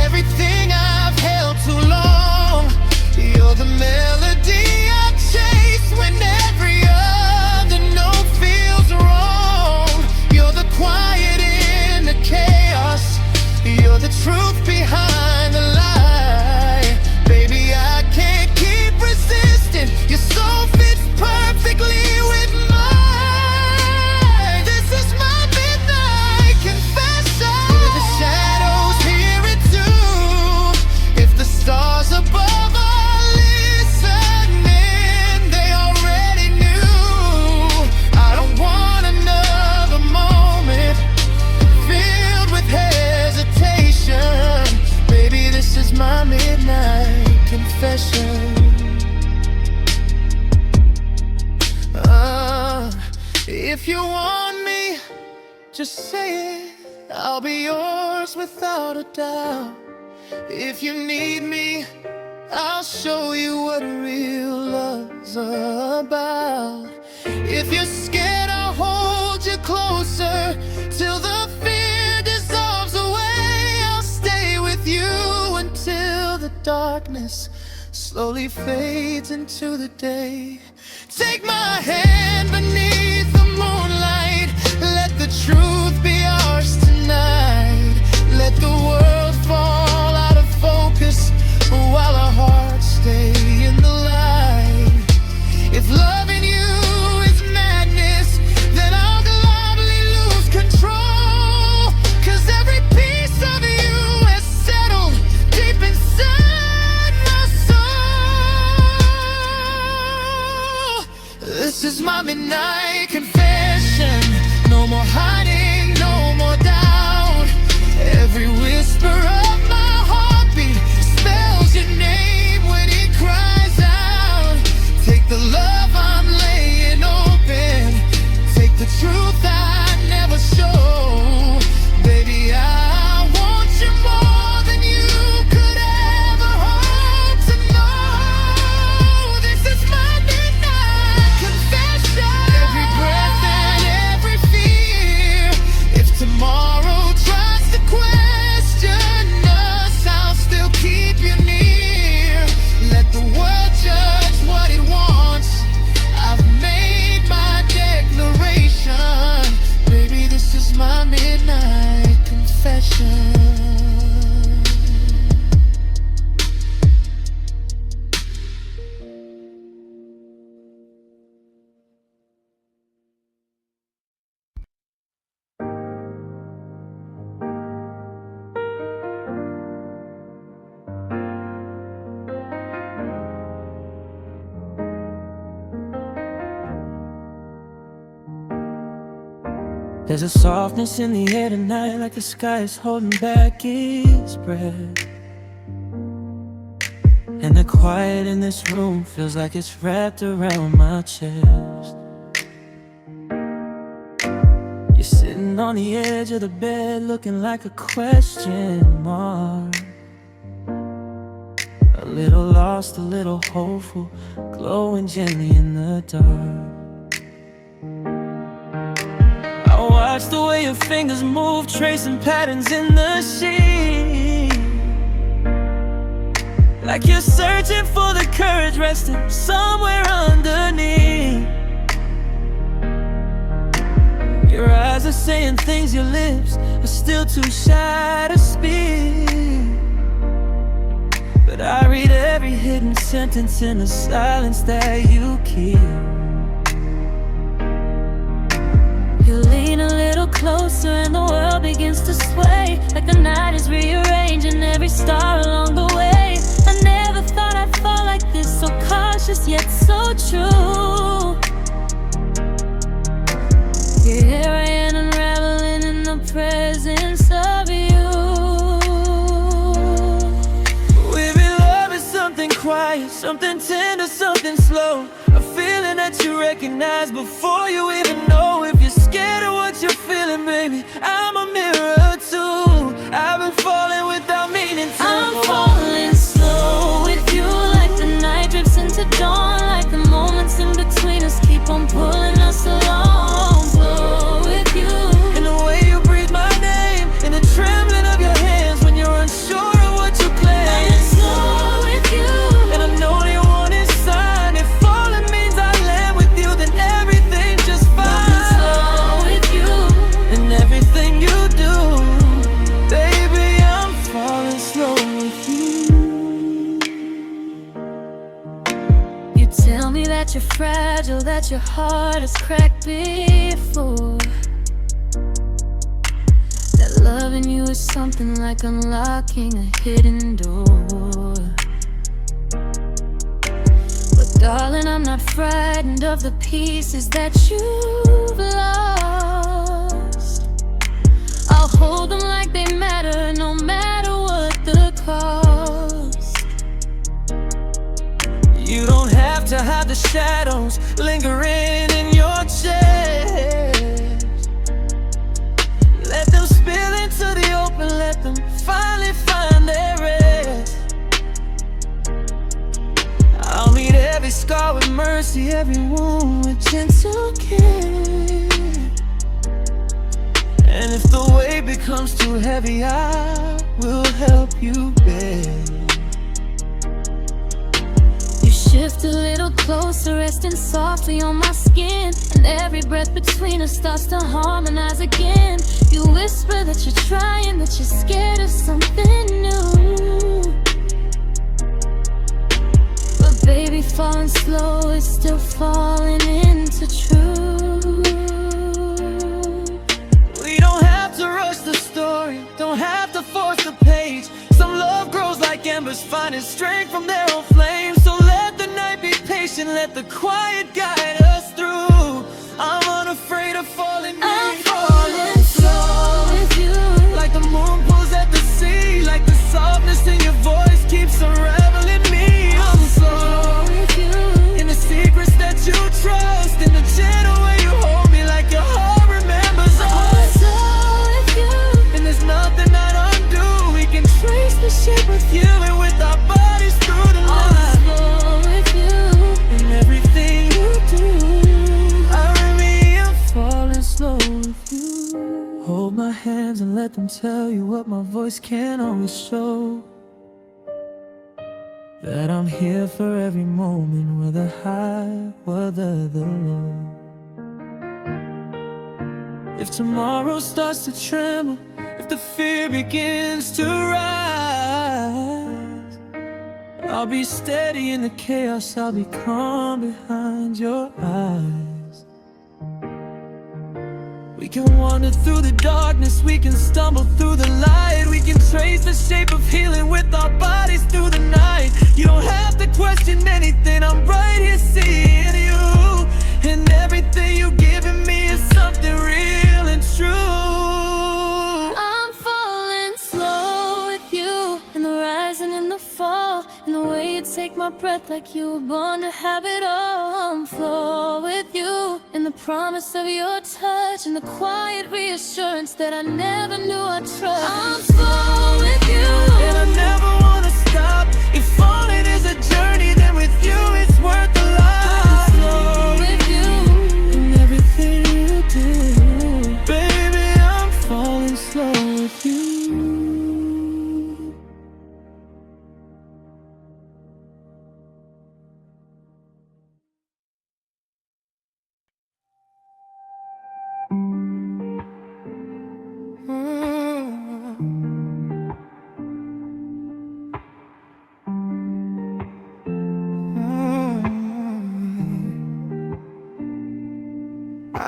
Everything I've held too long. You're the melody I chase when every other note feels wrong. You're the quiet in the chaos. You're the truth behind the lie. Baby, I can't keep resisting. Your soul fits perfectly with mine. This is my midnight confession. If the shadows hear it too, if the stars above are listening, they already knew. I don't want another moment filled with hesitation. Baby, this is my midnight confession. If you want me, just say it. I'll be yours without a doubt. If you need me, I'll show you what real love's about. If you're scared, I'll hold you closer till the fear dissolves away. I'll stay with you until the darkness slowly fades into the day. Take my hand beneath the moonlight. Let the truth be ours tonight. Let the world fall out of focus while our hearts stay in the light. If loving you is madness, then I'll gladly lose control. Cause every piece of you has settled deep inside my soul. This is my midnight confession. No more hiding, no more doubt. Every whisper of my heartbeat spells your name when it cries out. Take the love I'm laying open. Take the truth I never show. Baby, I want you more than you could ever hope to know. This is my midnight confession. Every breath and every fear. If tomorrow tries to question us, I'll still keep you near. Let the world judge what it wants. I've made my declaration. Baby, this is my midnight confession. There's a softness in the air tonight, like the sky is holding back its breath. And the quiet in this room feels like it's wrapped around my chest. You're sitting on the edge of the bed, looking like a question mark. A little lost, a little hopeful, glowing gently in the dark. I watch the way your fingers move, tracing patterns in the sheet, like you're searching for the courage resting somewhere underneath. Your eyes are saying things your lips are still too shy to speak, but I read every hidden sentence in the silence that you keep. You lean a little closer and the world begins to sway, like the night is rearranging every star along the way. I never thought I'd fall like this, so cautious yet so true. Yeah, here I am unraveling in the presence of you. Maybe love is something quiet, something tender, something slow, a feeling that you recognize before you even know. If you're scared of what you're feeling, baby, I'm a mirror too. I've been falling without meaning to. I'm falling slow with you, like the night drifts into dawn, like the moments in between us keep on pulling us along. Flow with you, And the way you breathe my name, and the trembling of your hands when you're unsure of what you claim. I'm slow with you, And I know they want a sign. If falling means I land with you, then everything's just I'm slow fine. with you. And everything you do, baby, I'm falling slow with you. You tell me that you're fragile, that your heart is cracked before, that loving you is something like unlocking a hidden door. But darling, I'm not frightened of the pieces that you've lost. I'll hold them like they matter, no matter what the cost. You don't have to hide the shadows lingering in your chest. Let them spill into the open, let them finally find their rest. I'll meet every scar with mercy, every wound with gentle care. And if the weight becomes too heavy, I will help you bear. You shift a little closer, resting softly on my skin, and every breath between us starts to harmonize again. You whisper that you're trying, that you're scared of something new, but baby, falling slow is still falling into truth. We don't have to rush the story, don't have to force the page. Some love grows like embers, finding strength from their own flames. So let the night be patient, let the quiet guide us through. I'm unafraid of falling. I'm falling slow with you, Like the moon pulls at the sea, like the softness in your voice keeps unraveling me. I'm slow with you. in the secrets that you trust, in the gentle way you hold me, like your heart remembers I'm us. slow with you. And there's nothing I'd undo. We can trace the shape of you, and with our bodies through the I'm night. slow with you. And everything you do, I remain, I'm falling slow with you. Hold my hands and let them tell you what my voice can't always show. That I'm here for every moment, whether high, whether the low. If tomorrow starts to tremble, if the fear begins to rise, I'll be steady in the chaos, I'll be calm behind your eyes. We can wander through the darkness, we can stumble through the light, we can trace the shape of healing with our bodies through the night. You don't have to question anything, I'm right here seeing you, and everything you've given me is something real and true. I'm falling slow with you, in the rise and in the fall, in the way you take my breath like you were born to have it all. I'm flow with you, in the promise of your touch, and the quiet reassurance that I never knew I'd trust. I'm slow with you, And I never wanna stop. If falling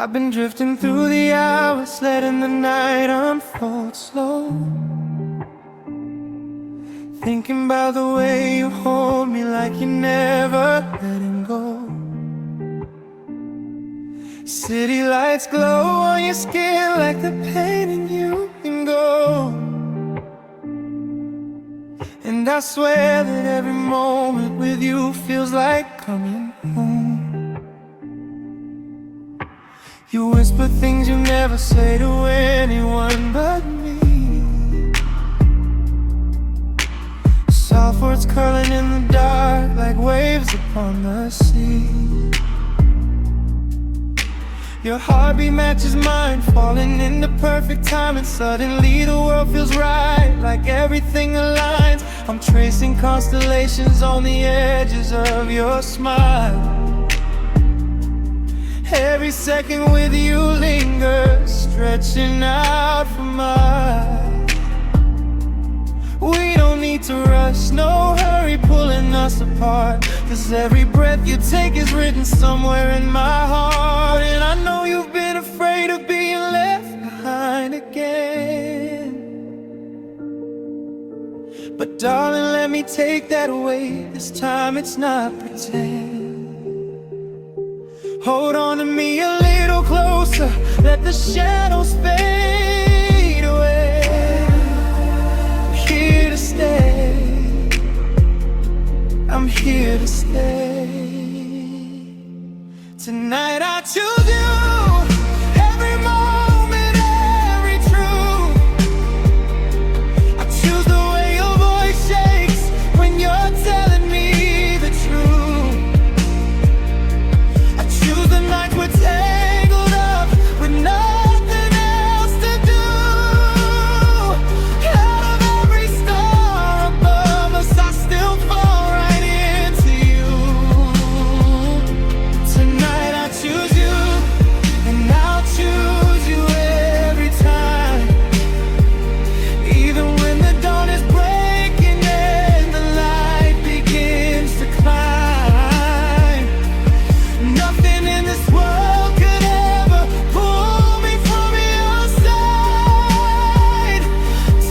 I've been drifting through the hours, letting the night unfold slow, thinking about the way you hold me like you're never letting go. City lights glow on your skin like the pain in you can go. And I swear that every moment with you feels like coming home. You whisper things you never say to anyone but me. Soft words curling in the dark like waves upon the sea. Your heartbeat matches mine, falling into perfect time, and suddenly the world feels right, like everything aligns. I'm tracing constellations on the edges of your smile. Every second with you lingers, stretching out for miles. We don't need to rush, no hurry pulling us apart, 'cause every breath you take is written somewhere in my heart. And I know you've been afraid of being left behind again, but darling, let me take that away. This time it's not pretend. Hold on to me a little closer, let the shadows fade away. I'm here to stay, I'm here to stay. Tonight I choose you, every moment, every truth. I choose the way your voice shakes when you're telling me the truth. I choose the nights we're tangled up with nothing else to do. Out of every star above us, I still fall right into you. Tonight I choose you, and I'll choose you every time. Even when the dawn is breaking and the light begins to climb, nothing in this world could ever pull me from your side.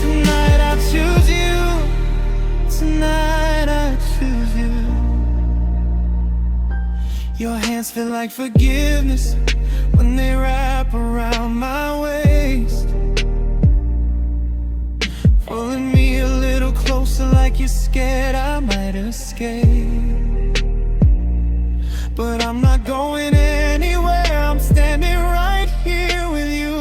Tonight I choose you, tonight I choose you. Your hands feel like forgiveness when they wrap around my waist, pulling me a little closer like you're scared I might escape. But I'm not going anywhere, I'm standing right here with you,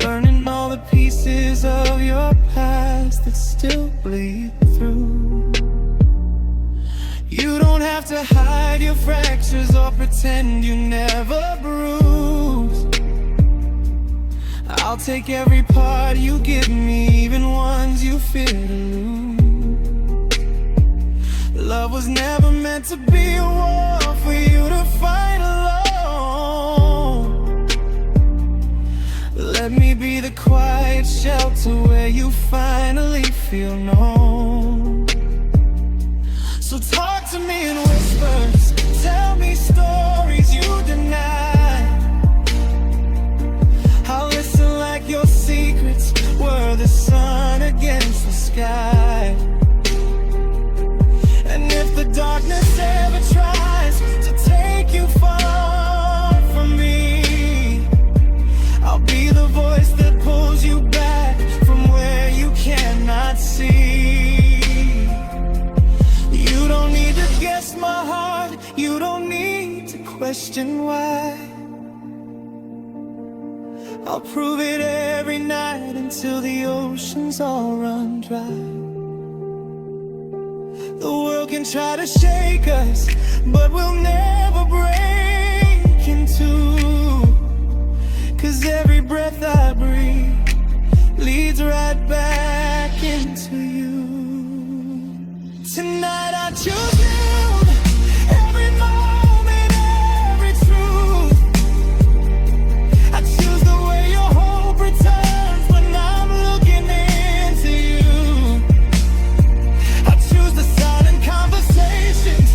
learning all the pieces of your past that still bleed through. You don't have to hide your fractures or pretend you never bruised. I'll take every part you give me, even ones you fear to lose. Love was never meant to be a war for you to fight alone. Let me be the quiet shelter where you finally feel known. So talk to me in whispers, tell me stories you deny. I'll listen like your secrets were the sun against the sky. And if the darkness ever tries to take you far from me, I'll be the voice that pulls you back from where you cannot see. You don't need to guess my heart, you don't need to question why. I'll prove it every night until the oceans all run dry. The world can try to shake us, but we'll never break in two. 'Cause every breath I breathe leads right back into you. Tonight I choose you, every moment, every truth. I choose the way your hope returns when I'm looking into you. I choose the silent conversations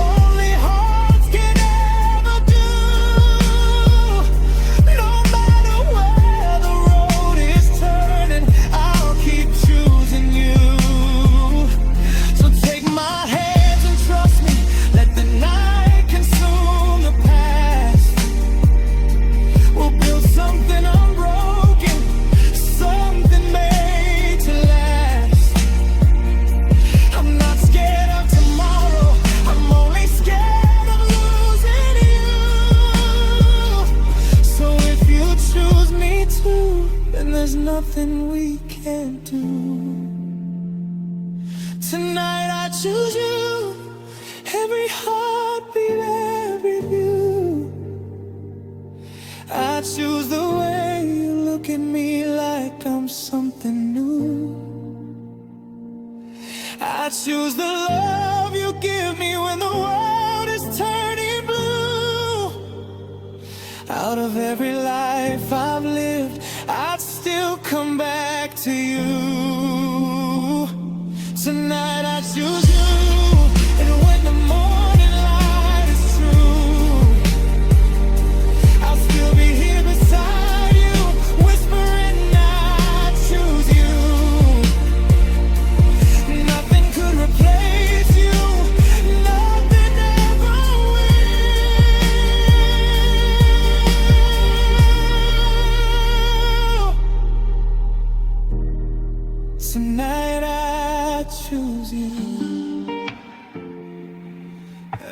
only hearts can ever do. nothing we can't do. Tonight I choose you, every heartbeat, every view. I choose the way you look at me like I'm something new. I choose the love you give me when the world is turning blue. Out of every life I've lived, I'd still come back to you. Tonight I choose you, and when the morning light is through, I'll still be here beside you, whispering I choose you. Nothing could replace you, nothing ever will. Tonight I choose you,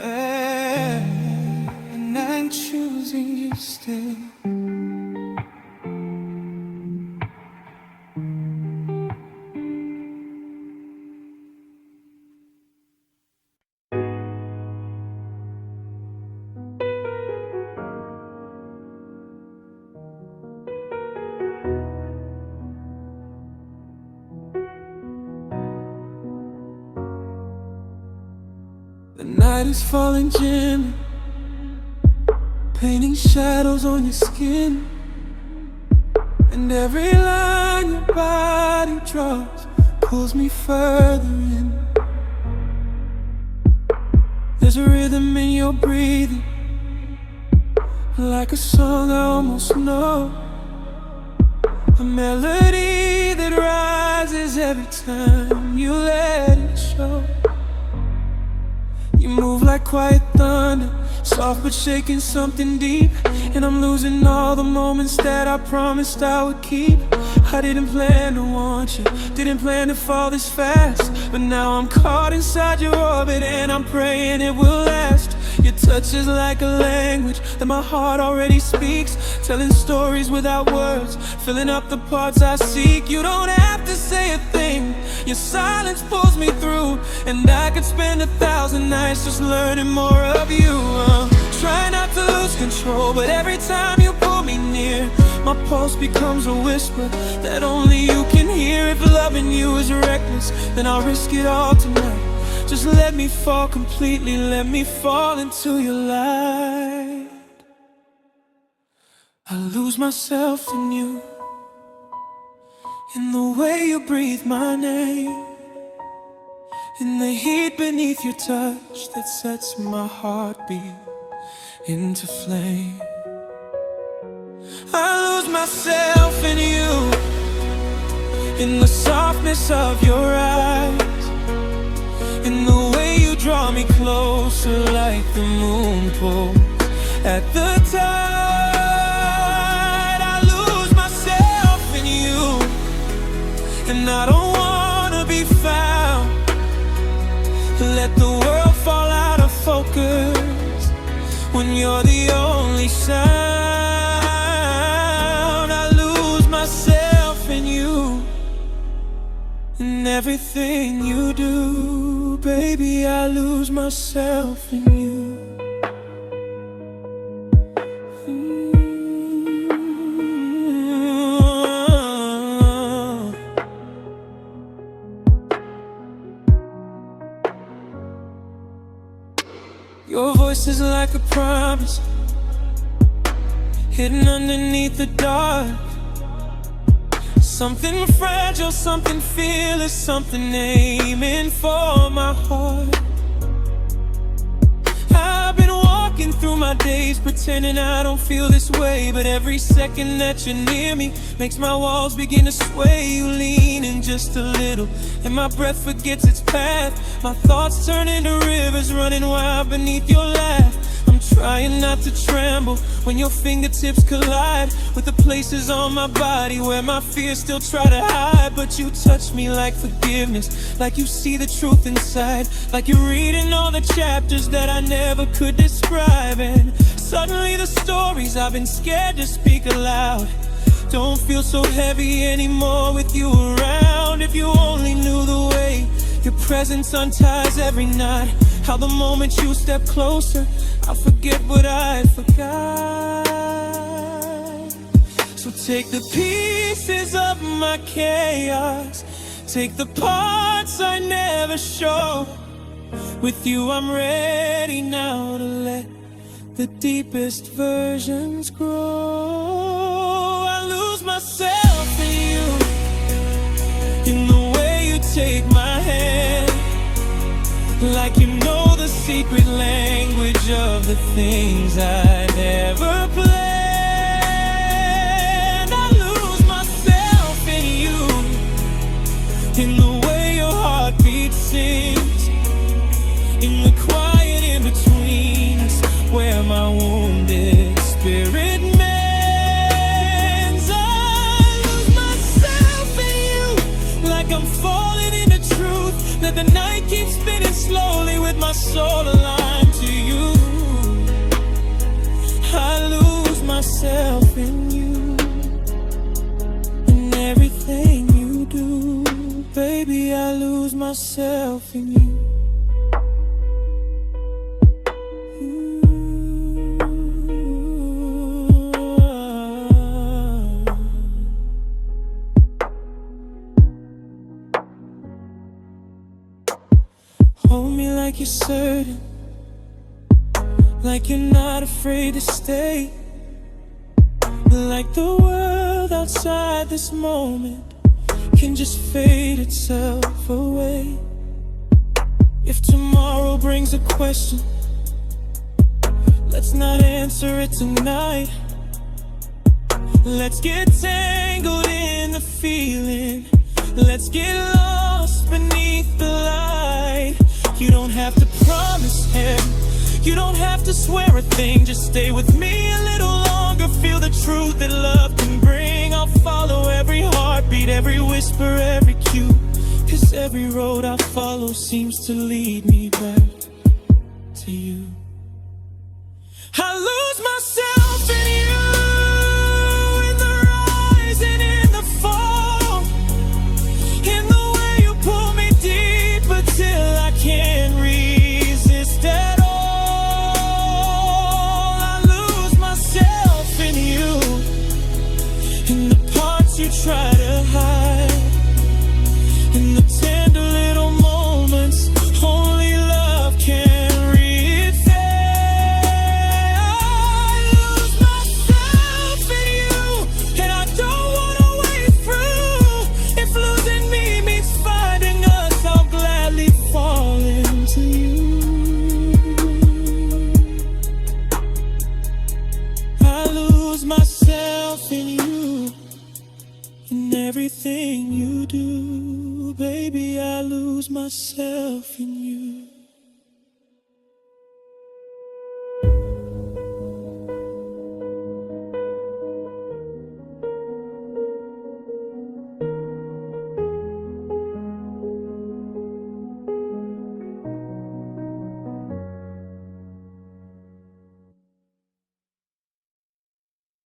and I'm choosing you still. The night is falling gently, painting shadows on your skin, and every line your body draws pulls me further in. There's a rhythm in your breathing, like a song I almost know, a melody that rises every time you let it show. You move like quiet thunder, soft but shaking something deep, and I'm losing all the moments that I promised I would keep. I didn't plan to want you, didn't plan to fall this fast, but now I'm caught inside your orbit and I'm praying it will last. Your touch is like a language that my heart already speaks, telling stories without words, filling up the parts I seek. You don't have to say a thing, your silence pulls me through, and I could spend 1,000 nights just learning more of you. Try not to lose control, but every time you pull me near, my pulse becomes a whisper that only you can hear. If loving you is reckless, then I'll risk it all tonight. Just let me fall completely, let me fall into your light. I lose myself in you, in the way you breathe my name, in the heat beneath your touch that sets my heartbeat into flame. I lose myself in you, in the softness of your eyes, in the way you draw me closer like the moon pulls at the tide. I lose myself in you, and I don't wanna be found. Let the world fall out of focus when you're the only sound. I lose myself in you, in everything you do, baby. I lose myself in you. Your voice is like a promise, hidden underneath the dark. Something fragile, something fearless, something aiming for my heart. I've been walking through my days pretending I don't feel this way, but every second that you're near me makes my walls begin to sway. You lean in just a little, and my breath forgets its path. My thoughts turn into rivers running wild beneath your laugh. I'm trying not to tremble when your fingertips collide with the places on my body where my fears still try to hide. But you touch me like forgiveness, like you see the truth inside, like you're reading all the chapters that I never could describe. And suddenly the stories I've been scared to speak aloud Don't feel so heavy anymore with you around. If you only knew the way your presence unties every night, how the moment you step closer, I forget what I forgot. So take the pieces of my chaos, take the parts I never show. With you I'm ready now to let the deepest versions grow. I lose myself in you, in the way you take my hand, like you know the secret language of the things I never planned. I lose myself in you, in the way your heartbeat sings, in the quiet in between us, where my wounded spirit mends. I lose myself in you, like I'm falling into truth, that the night keeps spinning slowly with my soul aligned to you. I lose myself in you, in everything you do. Baby, I lose myself in you. Hold me like you're certain, like you're not afraid to stay, like the world outside this moment can just fade itself away. If tomorrow brings a question, let's not answer it tonight. Let's get tangled in the feeling, let's get lost beneath the light. You don't have to promise heaven, you don't have to swear a thing. Just stay with me a little longer, feel the truth that love can bring. I'll follow every heartbeat, every whisper, every cue, 'cause every road I follow seems to lead me back to you. I lose myself in you, in the rise and in the fall, in the way you pull me deeper till I can't resist at all. I lose myself in you, in the parts you try to hide, in the tender little moments only love can repair. I lose myself in you, and I don't wanna wait through. If losing me means finding us, I'll gladly fall into you. I lose myself in you, in everything you do. Baby, I lose myself in you.